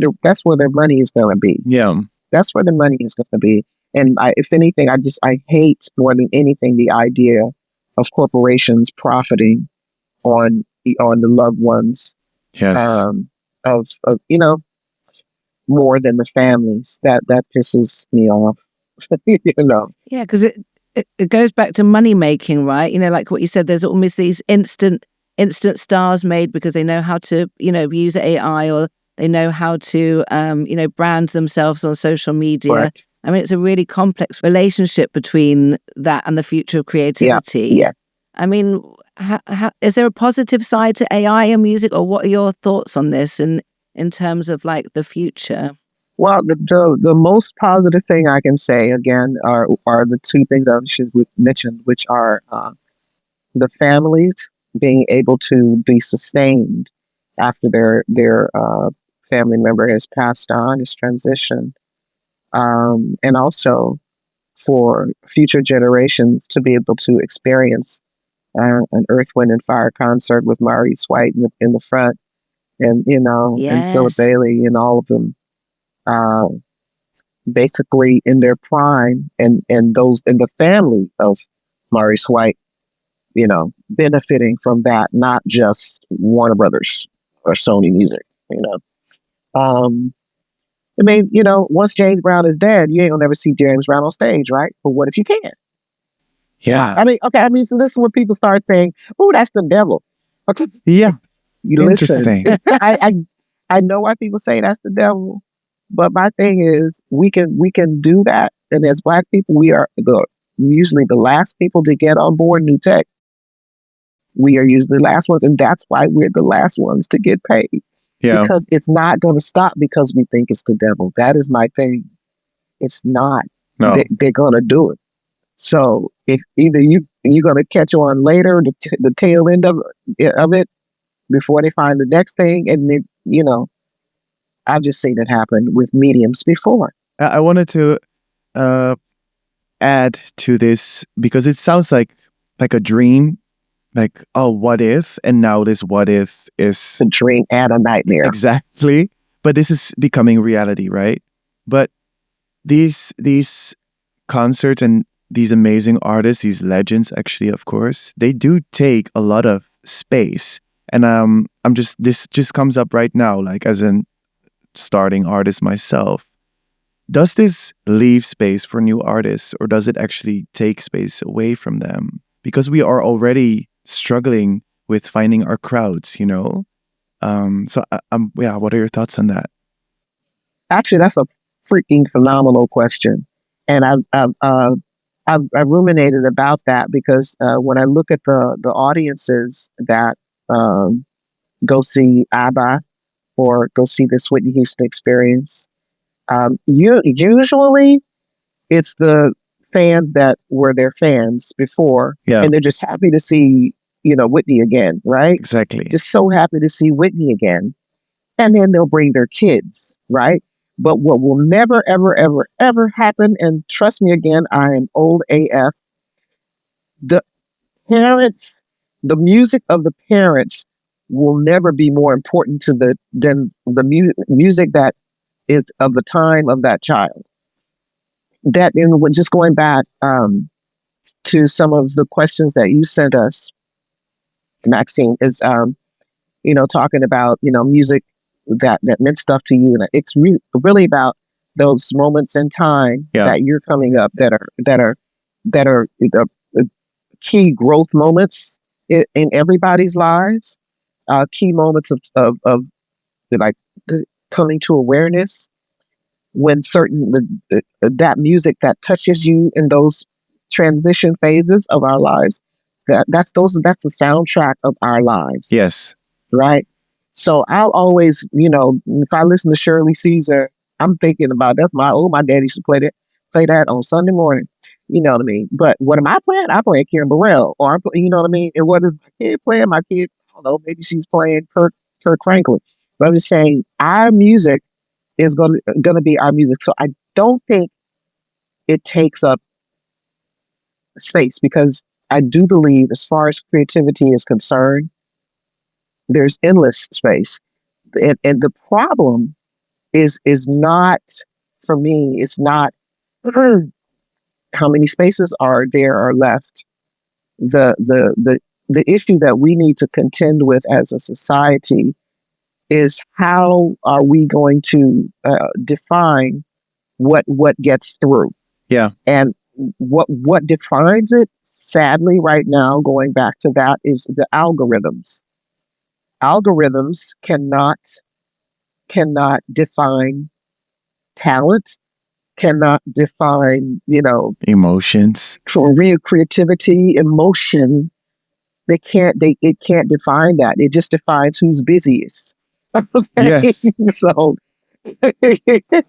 Speaker 2: their money is going to be.
Speaker 3: Yeah.
Speaker 2: That's where the money is going to be. And if anything, I hate more than anything the idea of corporations profiting on the loved ones
Speaker 3: Yes.
Speaker 2: of more than the families. That pisses me off.
Speaker 1: Yeah, because it goes back to money making, right? Like what you said, there's almost these instant stars made because they know how to, use AI or they know how to, brand themselves on social media.
Speaker 2: Correct.
Speaker 1: I mean, it's a really complex relationship between that and the future of creativity.
Speaker 2: Yeah.
Speaker 1: I mean, is there a positive side to AI and music, or what are your thoughts on this in terms of like the future?
Speaker 2: Well, the most positive thing I can say again are the two things I should mention, which are the families being able to be sustained after their family member has passed on, has transitioned, and also for future generations to be able to experience an Earth, Wind, and Fire concert with Maurice White in the front, and and Philip
Speaker 1: Yes.
Speaker 2: Bailey and all of them. Basically in their prime, and those in the family of Maurice White, benefiting from that, not just Warner Brothers or Sony Music. I mean, once James Brown is dead, you ain't gonna never see James Brown on stage, right? But what if you can?
Speaker 3: Yeah.
Speaker 2: I mean, okay. I mean, so this is when people start saying, "Oh, that's the devil." Okay,
Speaker 3: Yeah.
Speaker 2: you listen.
Speaker 3: Interesting.
Speaker 2: I know why people say that's the devil, but my thing is we can do that, and as Black people, we are usually the last people to get on board new tech. We are usually the last ones, and that's why we're the last ones to get paid.
Speaker 3: Yeah.
Speaker 2: Because it's not going to stop because we think it's the devil. That is my thing. It's not.
Speaker 3: No.
Speaker 2: They're going to do it. So if either you're going to catch on later, the tail end of it, before they find the next thing, and then I've just seen it happen with mediums before.
Speaker 3: I wanted to add to this because it sounds like a dream. Like, oh, what if? And now this what if is
Speaker 2: A dream and a nightmare.
Speaker 3: exactly. But this is becoming reality, right? But these concerts and these amazing artists, these legends, actually, of course, they do take a lot of space. And this just comes up right now, like as an starting artist myself. Does this leave space for new artists, or does it actually take space away from them? Because we are already struggling with finding our crowds, you know? Yeah, what are your thoughts on that?
Speaker 2: Actually, that's a freaking phenomenal question, and I've ruminated about that because when I look at the audiences that um, go see ABBA or go see this Whitney Houston experience, usually it's the fans that were their fans before,
Speaker 3: Yeah,
Speaker 2: and they're just happy to see Whitney again, right?
Speaker 3: exactly.
Speaker 2: Just so happy to see Whitney again, and then they'll bring their kids, right? But what will never, ever, ever, ever happen, and trust me again, I am old AF, the parents, the music of the parents will never be more important to than the music that is of the time of that child. That, and just going back to some of the questions that you sent us, Maxine, is talking about music that meant stuff to you, and it's really about those moments in time
Speaker 3: Yeah.
Speaker 2: that you're coming up that are key growth moments in everybody's lives, key moments of like coming to awareness when that music that touches you in those transition phases of our lives, that's the soundtrack of our lives.
Speaker 3: Yes.
Speaker 2: Right. So I'll always, if I listen to Shirley Caesar, I'm thinking about my daddy used to play that on Sunday morning. You know what I mean? But what am I playing? I play Karen Burrell, or you know what I mean? And what is my kid playing? My kid, I don't know, maybe she's playing Kirk Franklin. But I'm just saying our music is gonna be our music. So I don't think it takes up space, because I do believe, as far as creativity is concerned, there's endless space. And the problem is not, for me, it's not how many spaces are left. The issue that we need to contend with as a society is, how are we going to define what gets through?
Speaker 3: Yeah.
Speaker 2: And what defines it, sadly, right now, going back to that, is the algorithms. Algorithms cannot define talent, cannot define,
Speaker 3: Emotions.
Speaker 2: real creativity, emotion. It can't define that. It just defines who's busiest. Okay?
Speaker 3: Yes.
Speaker 2: So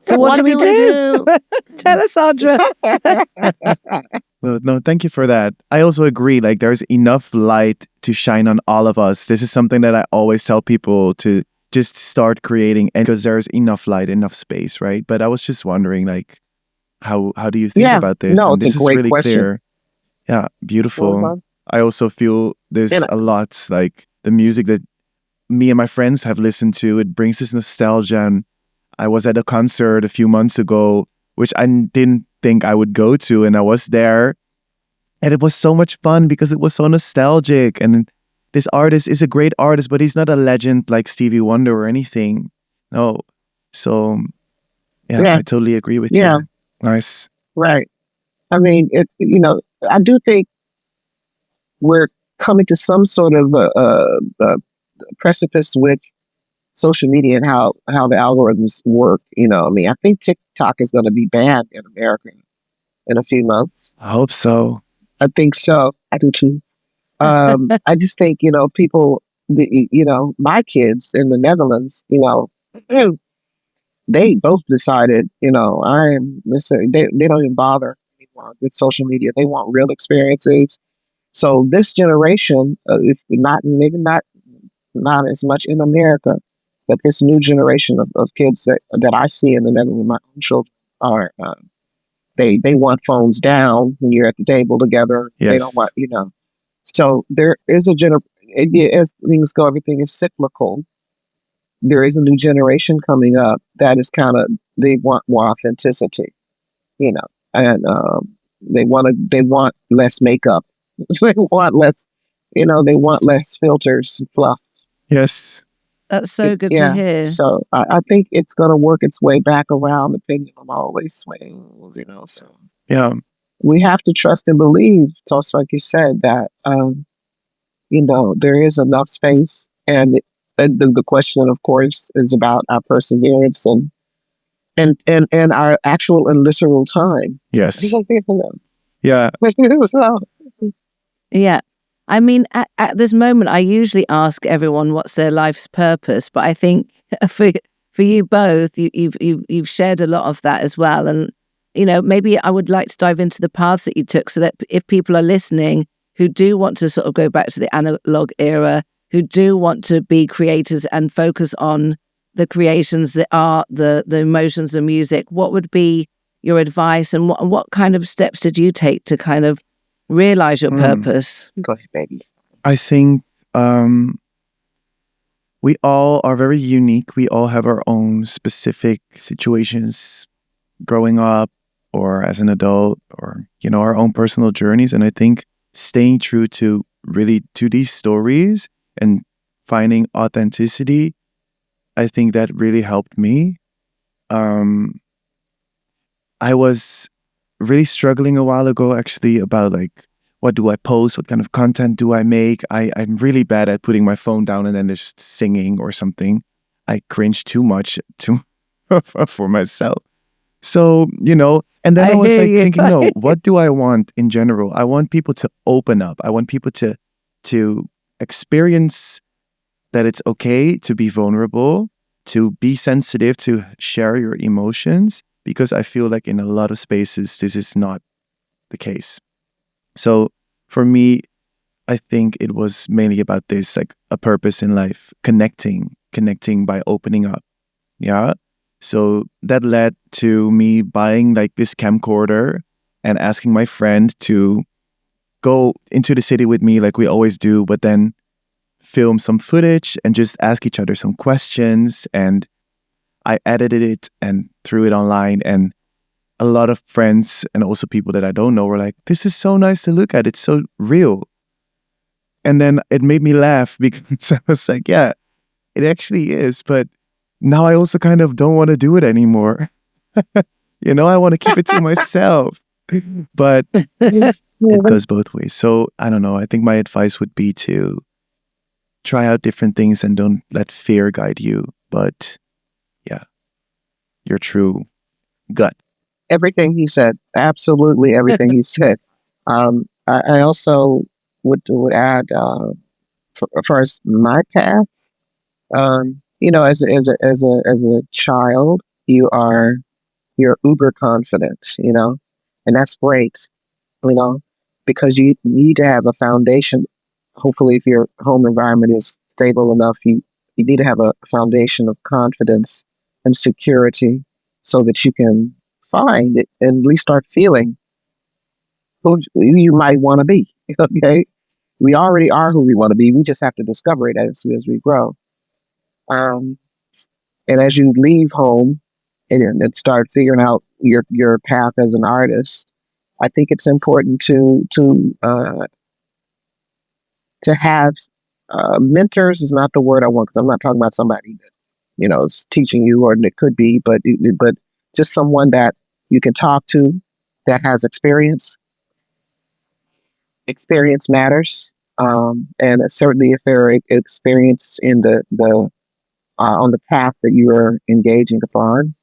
Speaker 1: So what do we do? Tell us, Sandra.
Speaker 3: Well, no, thank you for that. I also agree, like there's enough light to shine on all of us. This is something that I always tell people to just start creating, and because there's enough light, enough space, right? But I was just wondering, like, how do you think
Speaker 2: Yeah,
Speaker 3: about this?
Speaker 2: no,
Speaker 3: And
Speaker 2: it's a
Speaker 3: this is
Speaker 2: great
Speaker 3: really
Speaker 2: question.
Speaker 3: clear. Yeah, beautiful.
Speaker 2: Uh-huh.
Speaker 3: I also feel this
Speaker 2: And
Speaker 3: a lot, like the music that me and my friends have listened to, it brings this nostalgia. And I was at a concert a few months ago, which I didn't think I would go to, and I was there. And it was so much fun because it was so nostalgic. And this artist is a great artist, but he's not a legend like Stevie Wonder or anything. No. So, yeah,
Speaker 2: yeah,
Speaker 3: I totally agree with
Speaker 2: yeah,
Speaker 3: you. Nice.
Speaker 2: right. I mean, I do think we're coming to some sort of precipice with social media and how the algorithms work. I mean, I think TikTok is going to be banned in America in a few months.
Speaker 3: I hope so.
Speaker 2: I think so. I do too. I just think, people, my kids in the Netherlands, they both decided, they don't even bother anymore with social media. They want real experiences. So this generation, if not, maybe not as much in America, but this new generation of kids that I see in the Netherlands, my own children, are they want phones down when you're at the table together. They don't
Speaker 3: Yes.
Speaker 2: want. So there is as things go, everything is cyclical. There is a new generation coming up that is they want more authenticity, and They want less makeup. They want less, they want less filters, fluff.
Speaker 3: Yes.
Speaker 1: That's so good to
Speaker 2: Yeah.
Speaker 1: hear.
Speaker 2: So I think it's going to work its way back around. The pendulum always swings, so
Speaker 3: Yeah.
Speaker 2: we have to trust and believe, just like you said, that, there is enough space. And the question, of course, is about our perseverance and our actual and literal time.
Speaker 3: Yes.
Speaker 2: You know,
Speaker 3: Yeah.
Speaker 2: so,
Speaker 1: Yeah. I mean, at this moment, I usually ask everyone what's their life's purpose, but I think for you both, you've shared a lot of that as well. And maybe I would like to dive into the paths that you took, so that if people are listening who do want to sort of go back to the analog era, who do want to be creators and focus on the creations, the art, the emotions, the music, what would be your advice, and what kind of steps did you take to kind of realize your purpose?
Speaker 2: go ahead, baby.
Speaker 3: I think we all are very unique. We all have our own specific situations growing up or as an adult, or our own personal journeys. And I think staying true to these stories and finding authenticity, I think that really helped me. I was really struggling a while ago, actually, about like, what do I post? What kind of content do I make? I'm really bad at putting my phone down and then just singing or something. I cringe too much for myself. So, and then I was
Speaker 1: hear
Speaker 3: like
Speaker 1: you.
Speaker 3: thinking, no, what do I want in general? I want people to open up. I want people to experience that it's okay to be vulnerable, to be sensitive, to share your emotions, because I feel like in a lot of spaces, this is not the case. So for me, I think it was mainly about this, like a purpose in life, connecting by opening up. Yeah. So that led to me buying like this camcorder and asking my friend to go into the city with me like we always do, but then film some footage and just ask each other some questions. And I edited it and threw it online. And a lot of friends and also people that I don't know were like, this is so nice to look at. It's so real. And then it made me laugh because I was like, yeah, it actually is. But now I also kind of don't want to do it anymore. I want to keep it to myself. But it goes both ways. So I don't know. I think my advice would be to try out different things and don't let fear guide you. But yeah, your true gut.
Speaker 2: Everything he said, absolutely everything he said. I also would add, for as my path, as a child, you're uber confident, and that's great, you know, because you need to have a foundation. Hopefully, if your home environment is stable enough, you need to have a foundation of confidence and security so that you can find it and at least start feeling who you might want to be. Okay. We already are who we want to be. We just have to discover it as we grow. Um, and as you leave home and start figuring out your path as an artist, I think it's important to have mentors. Is not the word I want, because I'm not talking about somebody that is teaching you, or it could be, but just someone that you can talk to that has experience. Experience matters, and certainly if they're experienced in the on the path that you are engaging upon.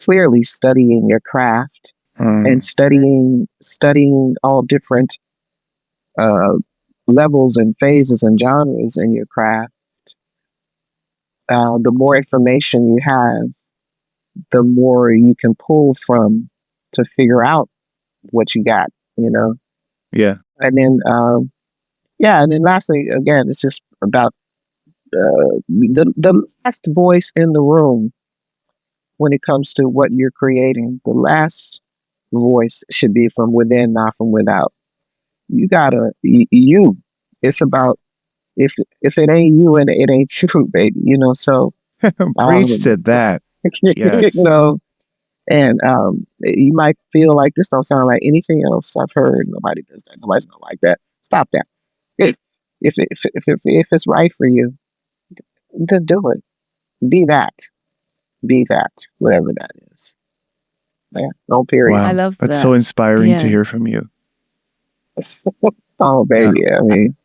Speaker 2: Clearly, studying your craft and studying all different uh, levels and phases and genres in your craft. The more information you have, the more you can pull from to figure out what you got.
Speaker 3: Yeah.
Speaker 2: And then, and then lastly, again, it's just about the last voice in the room when it comes to what you're creating. The last voice should be from within, not from without. You gotta you. It's about if it ain't you, and it ain't true, baby. So
Speaker 3: Preach to that.
Speaker 2: you
Speaker 3: Yes.
Speaker 2: know, And you might feel like this don't sound like anything else I've heard. Nobody does that. Nobody's not like that. Stop that. If if it's right for you, then do it. Be that. Be that. Whatever that is. Yeah. No period.
Speaker 1: I
Speaker 3: Wow.
Speaker 1: love
Speaker 3: That's
Speaker 1: that.
Speaker 3: so inspiring to
Speaker 1: Yeah.
Speaker 3: hear from you.
Speaker 2: Oh, baby. I mean,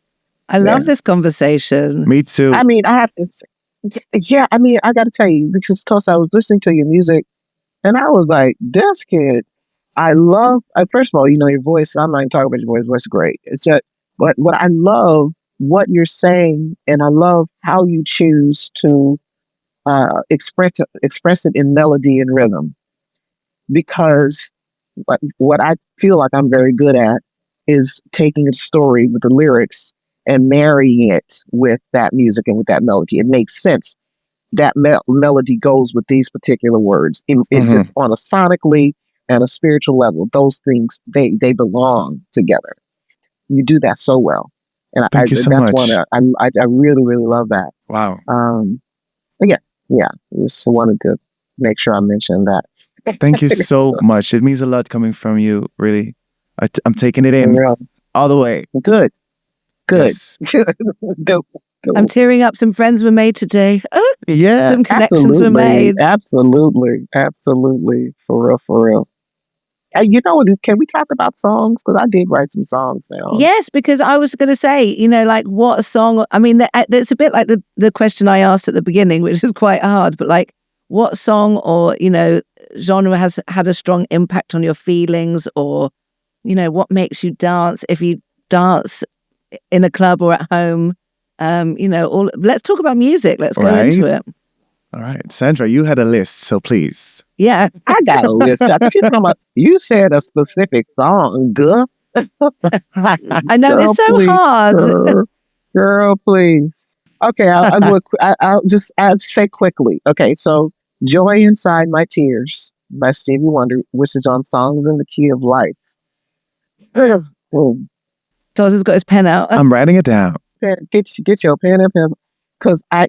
Speaker 1: I love this conversation.
Speaker 3: Me too.
Speaker 2: I mean, I have to say, yeah, I mean, I got to tell you, because Toss, I was listening to your music and I was like, this kid, I love, first of all, you know, your voice, I'm not even talking about your voice, voice is great. It's just, but what I love, what you're saying, and I love how you choose to express it in melody and rhythm, because what I feel like I'm very good at is taking a story with the lyrics and marrying it with that music and with that melody. It makes sense. That melody goes with these particular words. It just on a sonically and a spiritual level, those things, they belong together. You do that so well. And
Speaker 3: Thank you so
Speaker 2: that's
Speaker 3: much.
Speaker 2: one, I really, really love that.
Speaker 3: Wow.
Speaker 2: Yeah. Just wanted to make sure I mentioned that.
Speaker 3: Thank you so much. It means a lot coming from you, really. I'm taking it in
Speaker 2: Real.
Speaker 3: all the way.
Speaker 2: Good.
Speaker 3: Yes.
Speaker 2: Dope.
Speaker 1: I'm tearing up. Some friends were made today.
Speaker 3: Yeah.
Speaker 1: Some connections were made.
Speaker 2: Absolutely. For real. You know, can we talk about songs? Because I did write some songs now.
Speaker 1: Yes, because I was going to say, you know, like what song, I mean, it's a bit like the question I asked at the beginning, which is quite hard, but like what song or, you know, genre has had a strong impact on your feelings, or, you know, what makes you dance if you dance in a club or at home? You know, let's talk about music. Let's go into it.
Speaker 3: All right. Sandra, you had a list, so please.
Speaker 1: Yeah.
Speaker 2: I got a list. She's talking about, you said a specific song, girl.
Speaker 1: I know, it's so
Speaker 2: please,
Speaker 1: hard.
Speaker 2: Girl, please. Okay, I'll say quickly. Okay, so Joy Inside My Tears by Stevie Wonder, which is on Songs in the Key of Life.
Speaker 1: Toz has got his pen out.
Speaker 3: I'm writing it down.
Speaker 2: Get your pen and pencil, because I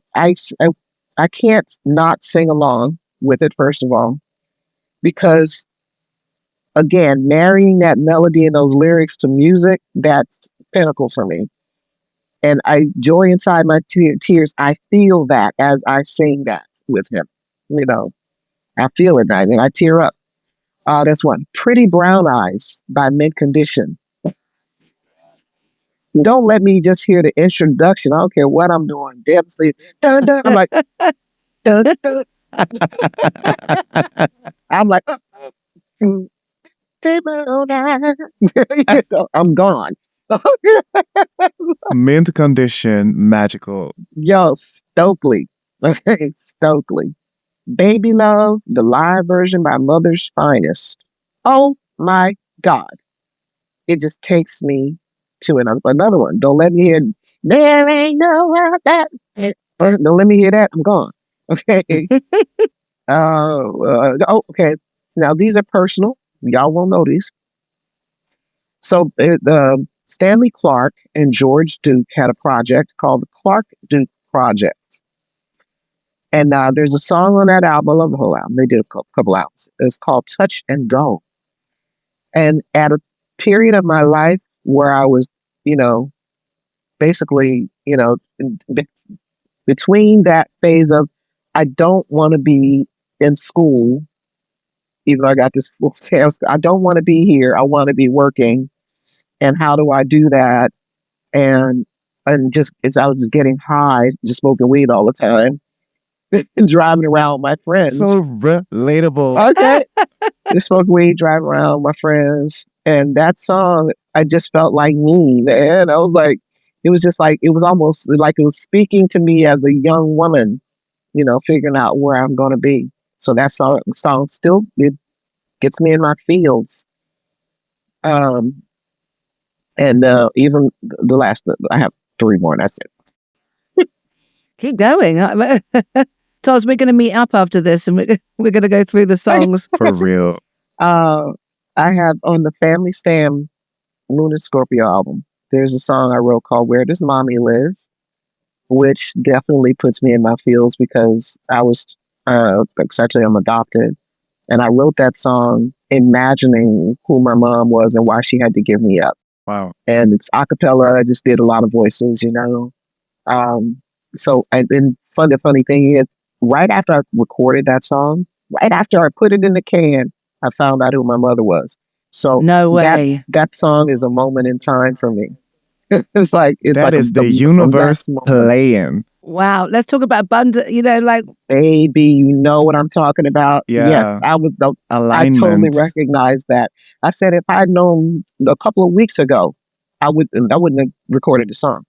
Speaker 2: can't not sing along with it, first of all, because again, marrying that melody and those lyrics to music, that's pinnacle for me. And Joy Inside My Tears, I feel that as I sing that with him. You know, I feel it and I tear up. That's one. Pretty Brown Eyes by Mint Condition. Don't let me just hear the introduction. I don't care what I'm doing. Dead sleep. Dun, dun. I'm like, dun, dun. I'm like, I'm gone.
Speaker 3: Mint Condition, magical.
Speaker 2: Yo, Stokely. Okay, Stokely. Baby Love, the live version by Mother's Finest. Oh my God. It just takes me to another one. Don't let me hear, there ain't no out that. Don't let me hear that. I'm gone. Okay. Okay. Now, these are personal. Y'all won't know these. So, Stanley Clark and George Duke had a project called the Clark Duke Project. And there's a song on that album. I love the whole album. They did a couple albums. It's called Touch and Go. And at a period of my life where I was, you know, basically, you know, between that phase of I don't want to be in school, even though I got this full time, I don't want to be here. I want to be working. And how do I do that? And just I was just getting high, just smoking weed all the time. Driving around with my friends.
Speaker 3: So relatable.
Speaker 2: Okay. Just smoking weed, driving around with my friends. And that song, I just felt like me, man. I was like, it was just like, it was almost like it was speaking to me as a young woman, you know, figuring out where I'm going to be. So that song still, it gets me in my fields. And even the last, I have 3 more, and that's it.
Speaker 1: Keep going. Toz, we're going to meet up after this and we're going to go through the songs.
Speaker 3: For real.
Speaker 2: I have on the Family Stam Lunar Scorpio album, there's a song I wrote called Where Does Mommy Live? Which definitely puts me in my feels because I was, actually I'm adopted. And I wrote that song imagining who my mom was and why she had to give me up.
Speaker 3: Wow.
Speaker 2: And it's a cappella. I just did a lot of voices, you know. So, and the funny thing is, right after I recorded that song, right after I put it in the can, I found out who my mother was. So
Speaker 1: No way.
Speaker 2: that song is a moment in time for me. It's
Speaker 3: That
Speaker 2: like
Speaker 3: is the
Speaker 2: the
Speaker 3: universe
Speaker 2: last moment.
Speaker 3: playing.
Speaker 1: Wow. Let's talk about abundant, like,
Speaker 2: Baby, you know what I'm talking about. Yes,
Speaker 3: Yeah.
Speaker 2: I totally
Speaker 3: Alignment.
Speaker 2: recognize that. I said if I'd known a couple of weeks ago, I wouldn't have recorded the song.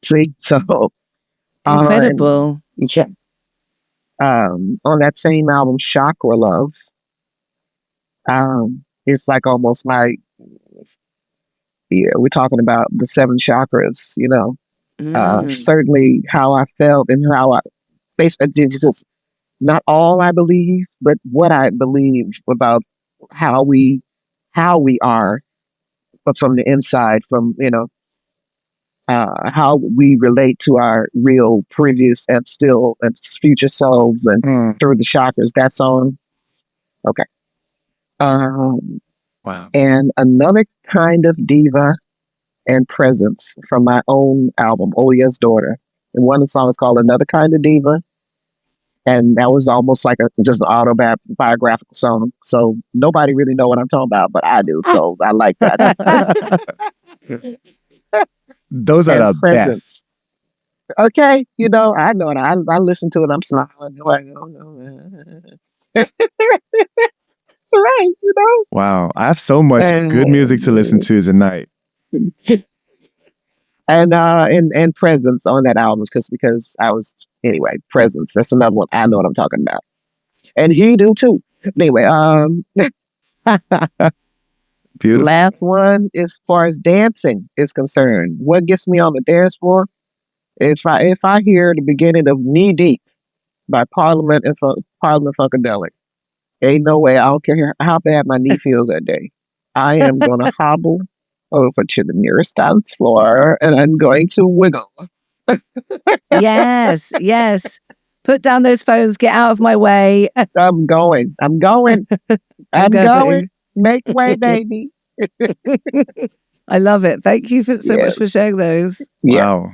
Speaker 2: See, so
Speaker 1: incredible.
Speaker 2: yeah, on that same album, Chakra Love, it's like almost like, yeah, we're talking about the seven chakras, you know. Certainly how I felt and how I basically just not all I believe, but what I believe about how we are, but from the inside, from how we relate to our real previous and still and future selves, and through the chakras. That song, okay.
Speaker 3: Wow.
Speaker 2: And another kind of diva and presence from my own album, Oh Yes Daughter. And one of the songs called Another Kind of Diva. And that was almost like just an autobiographical song. So nobody really know what I'm talking about, but I do. So I like that.
Speaker 3: Those are
Speaker 2: And
Speaker 3: the
Speaker 2: presence.
Speaker 3: best.
Speaker 2: Okay, you know, I know it. I listen to it. I'm smiling. Like, oh no. Right, you know.
Speaker 3: Wow. I have so much good music to listen to tonight.
Speaker 2: And presence on that album because I was anyway, presence. That's another one. I know what I'm talking about. And he do too. Anyway,
Speaker 3: Beautiful.
Speaker 2: last one as far as dancing is concerned. What gets me on the dance floor? If I hear the beginning of Knee Deep by Parliament Funkadelic, ain't no way. I don't care how bad my knee feels that day. I am gonna hobble over to the nearest dance floor and I'm going to wiggle.
Speaker 1: Yes, yes. Put down those phones. Get out of my way.
Speaker 2: I'm going. I'm going. I'm going. Make way, baby.
Speaker 1: I love it. Thank you so
Speaker 2: Yeah.
Speaker 1: much for sharing those.
Speaker 2: Yeah.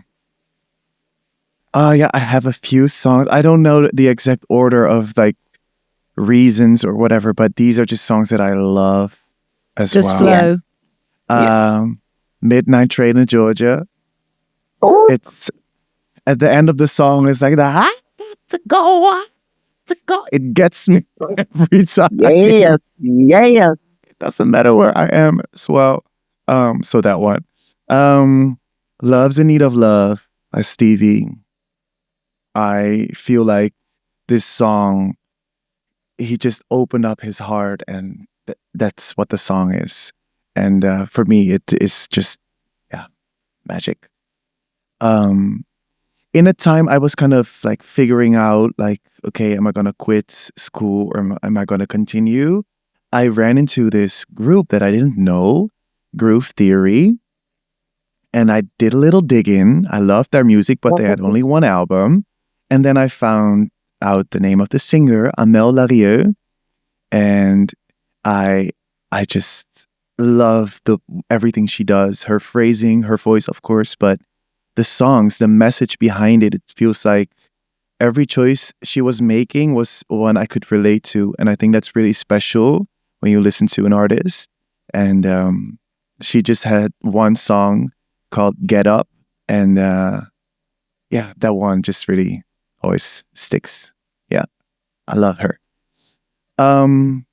Speaker 3: Wow. Yeah, I have a few songs. I don't know the exact order of like reasons or whatever, but these are just songs that I love as
Speaker 1: Just
Speaker 3: well.
Speaker 1: flow.
Speaker 3: Midnight Train in Georgia.
Speaker 2: Oh,
Speaker 3: It's at the end of the song. It's like the I got to go, to go. It gets me every time.
Speaker 2: yes. Yes.
Speaker 3: It doesn't matter where I am as well. So that one. Love's in Need of Love by Stevie. I feel like this song, he just opened up his heart, and that's what the song is. And for me, it is just, yeah, magic. In a time I was kind of like figuring out, like, okay, am I going to quit school or am I going to continue? I ran into this group that I didn't know, Groove Theory, and I did a little digging. I loved their music, but they had only one album. And then I found out the name of the singer, Amel Larrieux, and I just love everything she does. Her phrasing, her voice, of course, but the songs, the message behind it, it feels like every choice she was making was one I could relate to. And I think that's really special when you listen to an artist. And she just had one song called Get Up. And yeah, that one just really always sticks. Yeah, I love her. And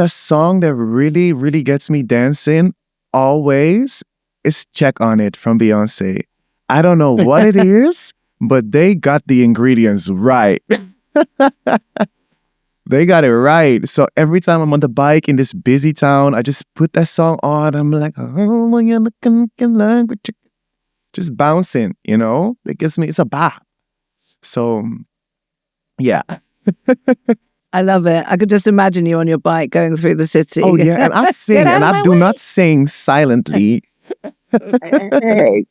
Speaker 3: a song that really, really gets me dancing always is Check on It from Beyonce. I don't know what it is, but they got the ingredients right. They got it right. So every time I'm on the bike in this busy town, I just put that song on. I'm like, oh, you're looking language. Just bouncing, you know? It gives me, it's a bop. So, yeah.
Speaker 1: I love it. I could just imagine you on your bike going through the city.
Speaker 3: Oh, yeah. And I sing, and I do not sing silently.
Speaker 2: Hey.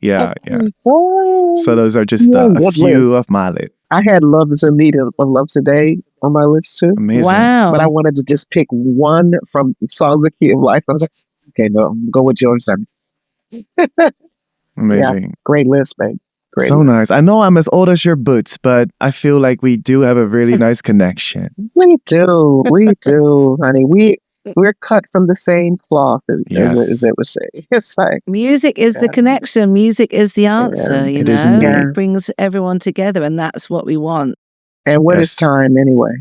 Speaker 3: Yeah, yeah. So those are just a few of my
Speaker 2: I had Love Is in Need of Love Today on my list too.
Speaker 3: Amazing.
Speaker 1: Wow.
Speaker 2: But I wanted to just pick one from Songs of Key of Life. I was like, okay, no, go with yours.
Speaker 3: Amazing.
Speaker 2: Yeah, great list, babe. Great
Speaker 3: So
Speaker 2: list.
Speaker 3: nice. I know I'm as old as your boots, but I feel like we do have a really nice connection.
Speaker 2: We do, honey. We're cut from the same cloth, as it would say. It's like
Speaker 1: Music is the connection. Music is the answer,
Speaker 3: It is indeed.
Speaker 1: It brings everyone together, and that's what we want.
Speaker 2: And what is time anyway?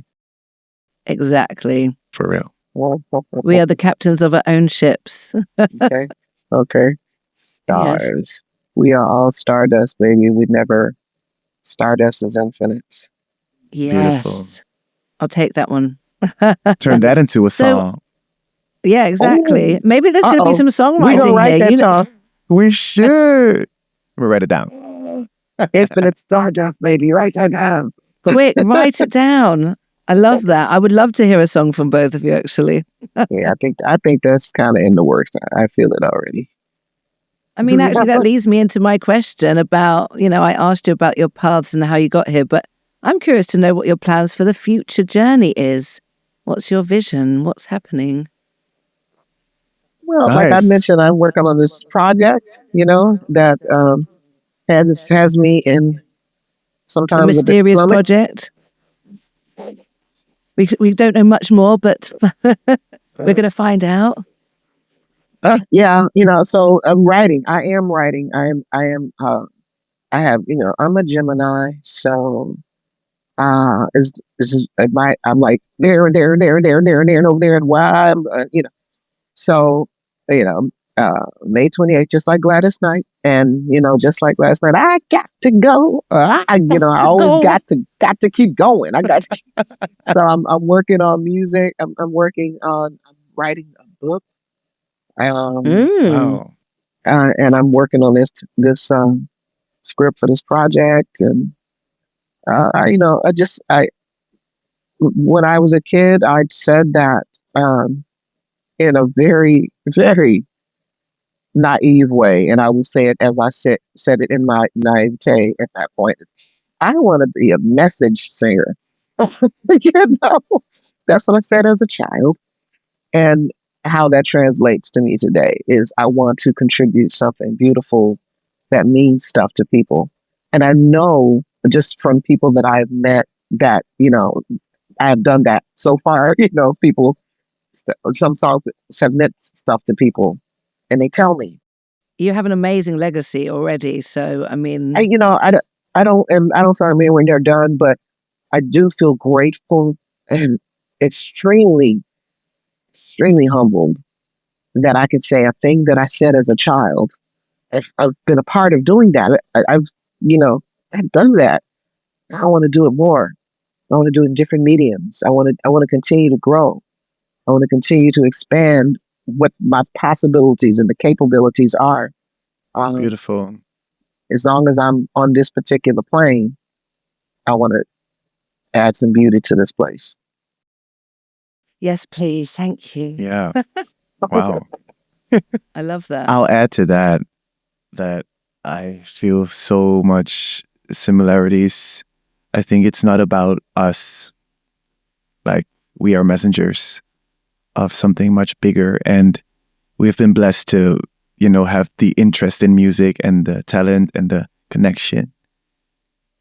Speaker 1: Exactly.
Speaker 3: For real.
Speaker 1: We are the captains of our own ships.
Speaker 2: Okay. Stars.
Speaker 1: Yes.
Speaker 2: We are all stardust, baby. Stardust is infinite.
Speaker 1: Yes.
Speaker 3: Beautiful.
Speaker 1: I'll take that one.
Speaker 3: Turn that into a song.
Speaker 1: Yeah, exactly.
Speaker 2: Ooh.
Speaker 1: Maybe there's going to be some
Speaker 2: We gonna
Speaker 1: songwriting
Speaker 2: write
Speaker 1: here.
Speaker 2: that song.
Speaker 3: We should. We'll write it down.
Speaker 2: Infinite stardust, baby. Write that down.
Speaker 1: Quick, write it down. I love that. I would love to hear a song from both of you, actually.
Speaker 2: Yeah, I think that's kind of in the works. I feel it already.
Speaker 1: I mean, actually, that leads me into my question about, I asked you about your paths and how you got here, but I'm curious to know what your plans for the future journey is. What's your vision? What's happening?
Speaker 2: Well, like I mentioned, I'm working on this project, that has me in sometimes
Speaker 1: The mysterious
Speaker 2: a bit
Speaker 1: project. We don't know much more, but we're going to find out.
Speaker 2: Yeah, so I'm writing. I am writing. I have, I'm a Gemini, so I'm like there and there and there and there and there and there and over there and why I'm, so, you know, May 28th, just like Gladys Knight, and just like last night, I got to go. I always got to keep going. So I'm working on music. I'm writing a book.
Speaker 3: Wow.
Speaker 2: And I'm working on this script for this project, and when I was a kid, I'd said that in a very, very naive way, and I will say it as I said it in my naivete at that point. I want to be a message singer. you know, that's what I said as a child, and how that translates to me today is I want to contribute something beautiful that means stuff to people, and I know just from people that I've met that I have done that so far. People, some songs submit stuff to people, and they tell me.
Speaker 1: You have an amazing legacy already. So, I mean,
Speaker 2: I don't sorry mean when they're done, but I do feel grateful and extremely, extremely humbled that I could say a thing that I said as a child. I've been a part of doing that. I've done that. I want to do it more. I want to do it in different mediums. I want to continue to grow. I want to continue to expand what my possibilities and the capabilities are.
Speaker 3: Beautiful.
Speaker 2: As long as I'm on this particular plane, I want to add some beauty to this place.
Speaker 1: yes, please. Thank you.
Speaker 3: Yeah. Wow.
Speaker 1: I love that.
Speaker 3: I'll add to that I feel so much similarities. I think it's not about us. Like, we are messengers of something much bigger, and we've been blessed to, have the interest in music and the talent and the connection.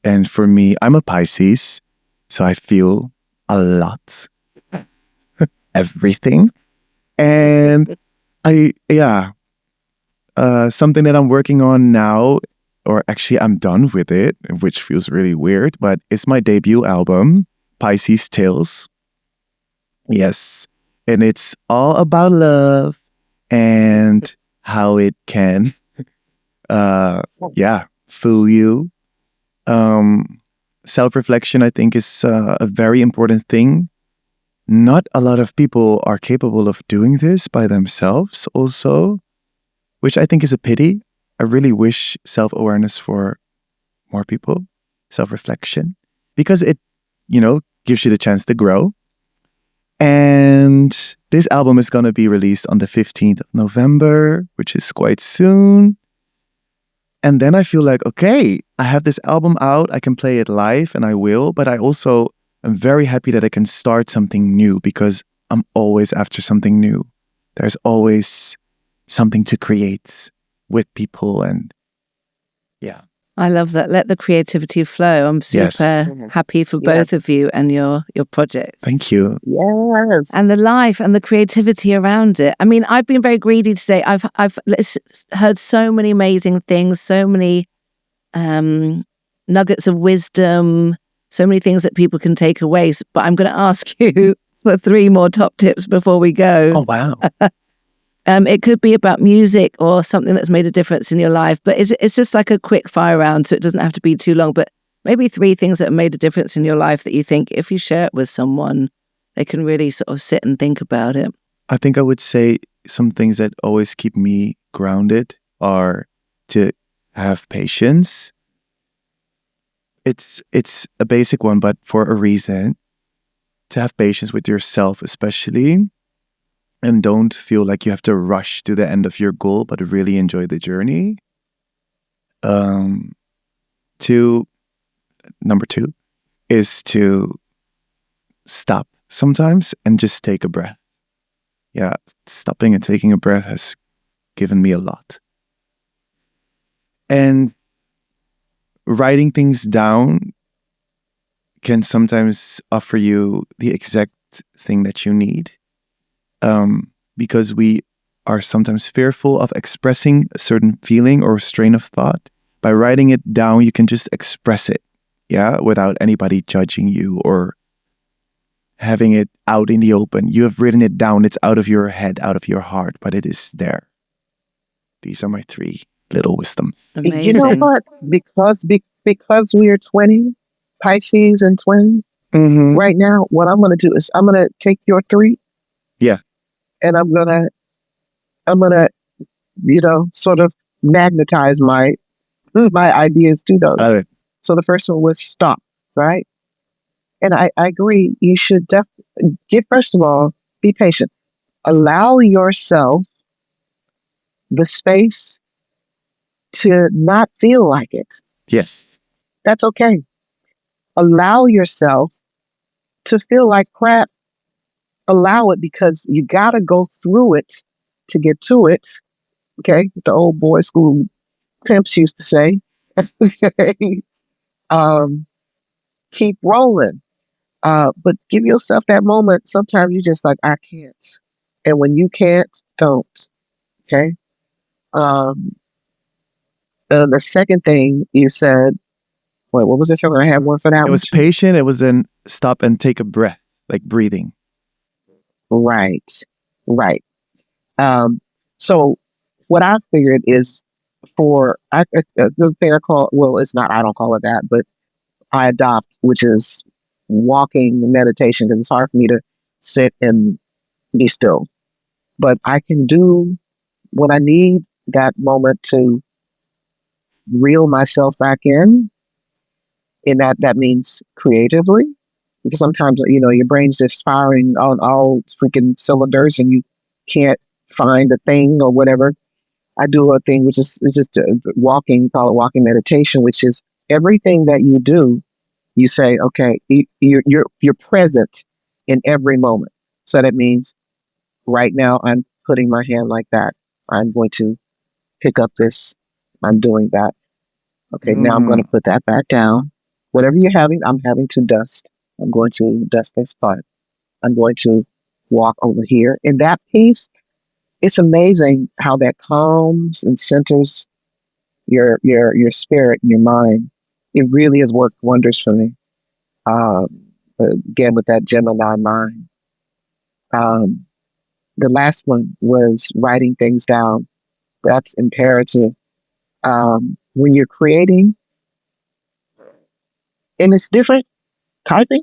Speaker 3: And for me, I'm a Pisces, so I feel a lot, everything. And something that I'm working on now, or actually I'm done with it, which feels really weird, but it's my debut album, Pisces Tales. Yes. And it's all about love and how it can, fool you. Self-reflection, I think, is a very important thing. Not a lot of people are capable of doing this by themselves also, which I think is a pity. I really wish self-awareness for more people, self-reflection, because it, gives you the chance to grow. And this album is going to be released on the 15th of November, which is quite soon. And then I feel like, okay, I have this album out, I can play it live and I will, but I also am very happy that I can start something new because I'm always after something new. There's always something to create with people and yeah.
Speaker 1: I love that. Let the creativity flow. I'm super
Speaker 3: Yes.
Speaker 1: happy for
Speaker 2: Yeah.
Speaker 1: both of you and your projects.
Speaker 3: Thank you.
Speaker 2: Yes.
Speaker 1: And the life and the creativity around it. I mean, I've been very greedy today. I've heard so many amazing things, so many nuggets of wisdom, so many things that people can take away. But I'm going to ask you for 3 more top tips before we go.
Speaker 3: Oh, wow.
Speaker 1: It could be about music or something that's made a difference in your life, but it's just like a quick fire round, so it doesn't have to be too long. But maybe 3 things that have made a difference in your life that you think if you share it with someone, they can really sort of sit and think about it.
Speaker 3: I think I would say some things that always keep me grounded are to have patience. It's a basic one, but for a reason. To have patience with yourself, especially. And don't feel like you have to rush to the end of your goal, but really enjoy the journey. Number 2 is to stop sometimes and just take a breath. Yeah, stopping and taking a breath has given me a lot. And writing things down can sometimes offer you the exact thing that you need. Because we are sometimes fearful of expressing a certain feeling or strain of thought. By writing it down, you can just express it, without anybody judging you or having it out in the open. You have written it down. It's out of your head, out of your heart, but it is there. These are my 3 little wisdoms.
Speaker 1: Amazing.
Speaker 2: You know what? Because we are twins, Pisces and twins, right now, what I'm going to do is I'm going to take your 3.
Speaker 3: Yeah.
Speaker 2: And I'm gonna, sort of magnetize my ideas to those.
Speaker 3: I love it.
Speaker 2: So the first one was stop, right? And I agree. You should first of all, be patient. Allow yourself the space to not feel like it.
Speaker 3: Yes.
Speaker 2: That's okay. Allow yourself to feel like crap. Allow it, because you got to go through it to get to it. Okay, the old boy school pimps used to say. Keep rolling. But give yourself that moment. Sometimes you just like, I can't. And when you can't, don't. Okay. And the second thing you said, wait, what was it? I have one for that
Speaker 3: It
Speaker 2: one
Speaker 3: was
Speaker 2: too.
Speaker 3: patient. It was then stop and take a breath, like breathing.
Speaker 2: Right. So what I figured is there's a thing I call, well, it's not, I don't call it that, but I adopt, which is walking meditation, because it's hard for me to sit and be still. But I can do when I need that moment to reel myself back in, and that means creatively, because sometimes your brain's just firing on all freaking cylinders and you can't find a thing or whatever. I do a thing which is just walking, call it walking meditation, which is everything that you do, you say, okay, you're present in every moment. So that means right now I'm putting my hand like that. I'm going to pick up this. I'm doing that. Okay, now I'm going to put that back down. Whatever you're having, I'm having to dust. I'm going to dust this part. I'm going to walk over here. In that piece, it's amazing how that calms and centers your spirit, your mind. It really has worked wonders for me. Again, with that Gemini mind. The last one was writing things down. That's imperative. When you're creating, and it's different, typing,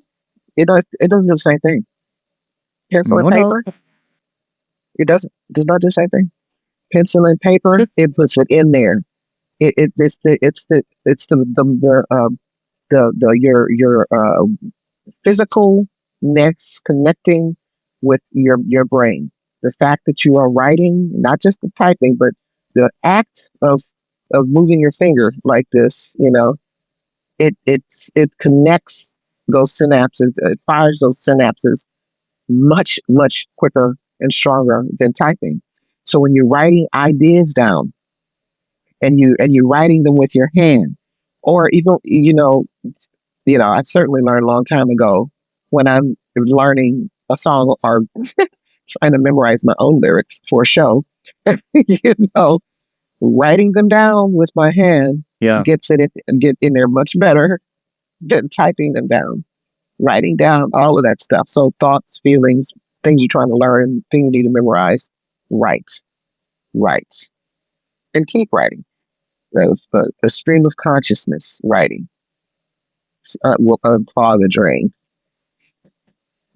Speaker 2: it doesn't do the same thing. Pencil and paper, it does not do the same thing. Pencil and paper, it puts it in there. It's your physical next connecting with your brain. The fact that you are writing, not just the typing, but the act of of moving your finger like this, it connects those synapses, it fires those synapses much, much quicker and stronger than typing. So when you're writing ideas down and you're writing them with your hand, or even, I certainly learned a long time ago when I'm learning a song or trying to memorize my own lyrics for a show, writing them down with my hand get in there much better than typing them down. Writing down all of that stuff. So thoughts, feelings, things you're trying to learn, things you need to memorize, write, and keep writing. A stream of consciousness writing will unclog a drain,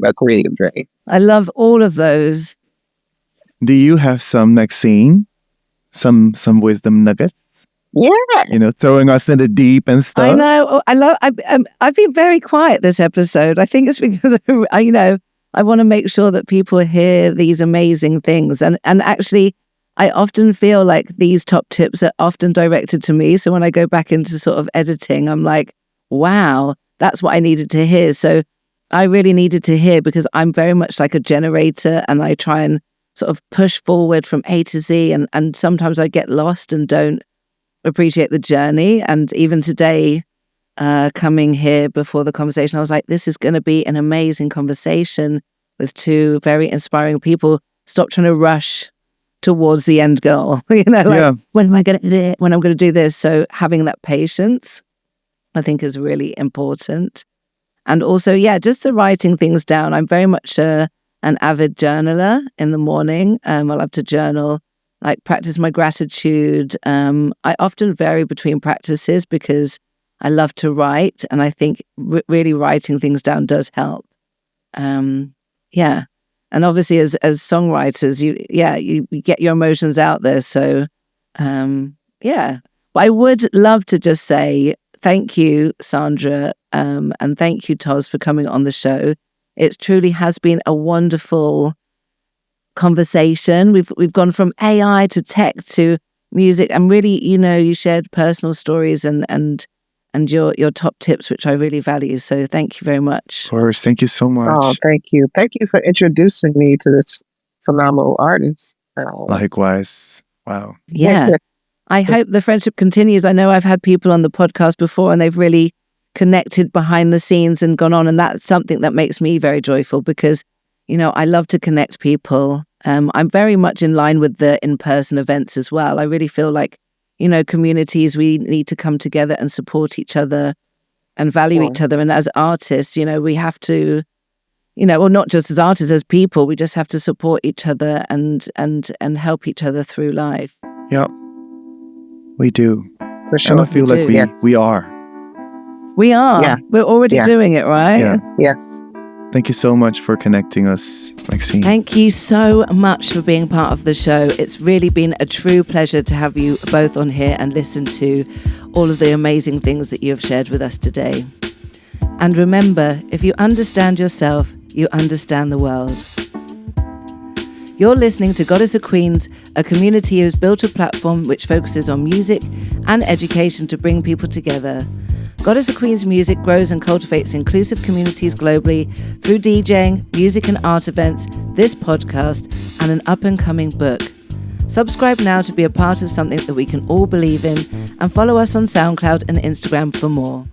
Speaker 2: a creative drain.
Speaker 1: I love all of those.
Speaker 3: Do you have some, Maxine? Some wisdom nuggets?
Speaker 2: Yeah.
Speaker 3: Throwing us in the deep and stuff.
Speaker 1: I know. I've been very quiet this episode. I think it's because I want to make sure that people hear these amazing things. And actually, I often feel like these top tips are often directed to me. So when I go back into sort of editing, I'm like, wow, that's what I needed to hear. So I really needed to hear, because I'm very much like a generator, and I try and sort of push forward from A to Z. And sometimes I get lost and don't appreciate the journey. And even today, coming here before the conversation, I was like, this is going to be an amazing conversation with two very inspiring people. Stop trying to rush towards the end goal. When am I going to do it? When I'm going to do this? So having that patience, I think, is really important. And also, just the writing things down. I'm very much an avid journaler in the morning. I love to journal, like practice my gratitude. I often vary between practices because I love to write, and I think really writing things down does help. And obviously, as songwriters, you get your emotions out there. So, but I would love to just say thank you, Sandra, and thank you, TOS, for coming on the show. It truly has been a wonderful conversation. We've gone from AI to tech to music, and really, you shared personal stories and your top tips, which I really value. So thank you very much.
Speaker 3: Of course, thank you so much.
Speaker 2: Oh, thank you for introducing me to this phenomenal artist.
Speaker 3: Likewise. Wow.
Speaker 1: Yeah. I hope the friendship continues. I know I've had people on the podcast before, and they've really connected behind the scenes and gone on, and that's something that makes me very joyful, because I love to connect people. I'm very much in line with the in-person events as well. I really feel like, communities, we need to come together and support each other and value each other. And as artists, we have to, well, not just as artists, as people, we just have to support each other and help each other through life.
Speaker 3: Yeah, we do.
Speaker 2: For sure.
Speaker 3: And I feel like we are.
Speaker 1: We are. Yeah. We're already doing it, right?
Speaker 2: Yeah. Yes.
Speaker 3: Thank you so much for connecting us, Maxine.
Speaker 1: Thank you so much for being part of the show. It's really been a true pleasure to have you both on here and listen to all of the amazing things that you have shared with us today. And remember, if you understand yourself, you understand the world. You're listening to Goddess of Queens, a community who's built a platform which focuses on music and education to bring people together. Goddess of Queens music grows and cultivates inclusive communities globally through DJing, music and art events, this podcast, and an up-and-coming book. Subscribe now to be a part of something that we can all believe in, and follow us on SoundCloud and Instagram for more.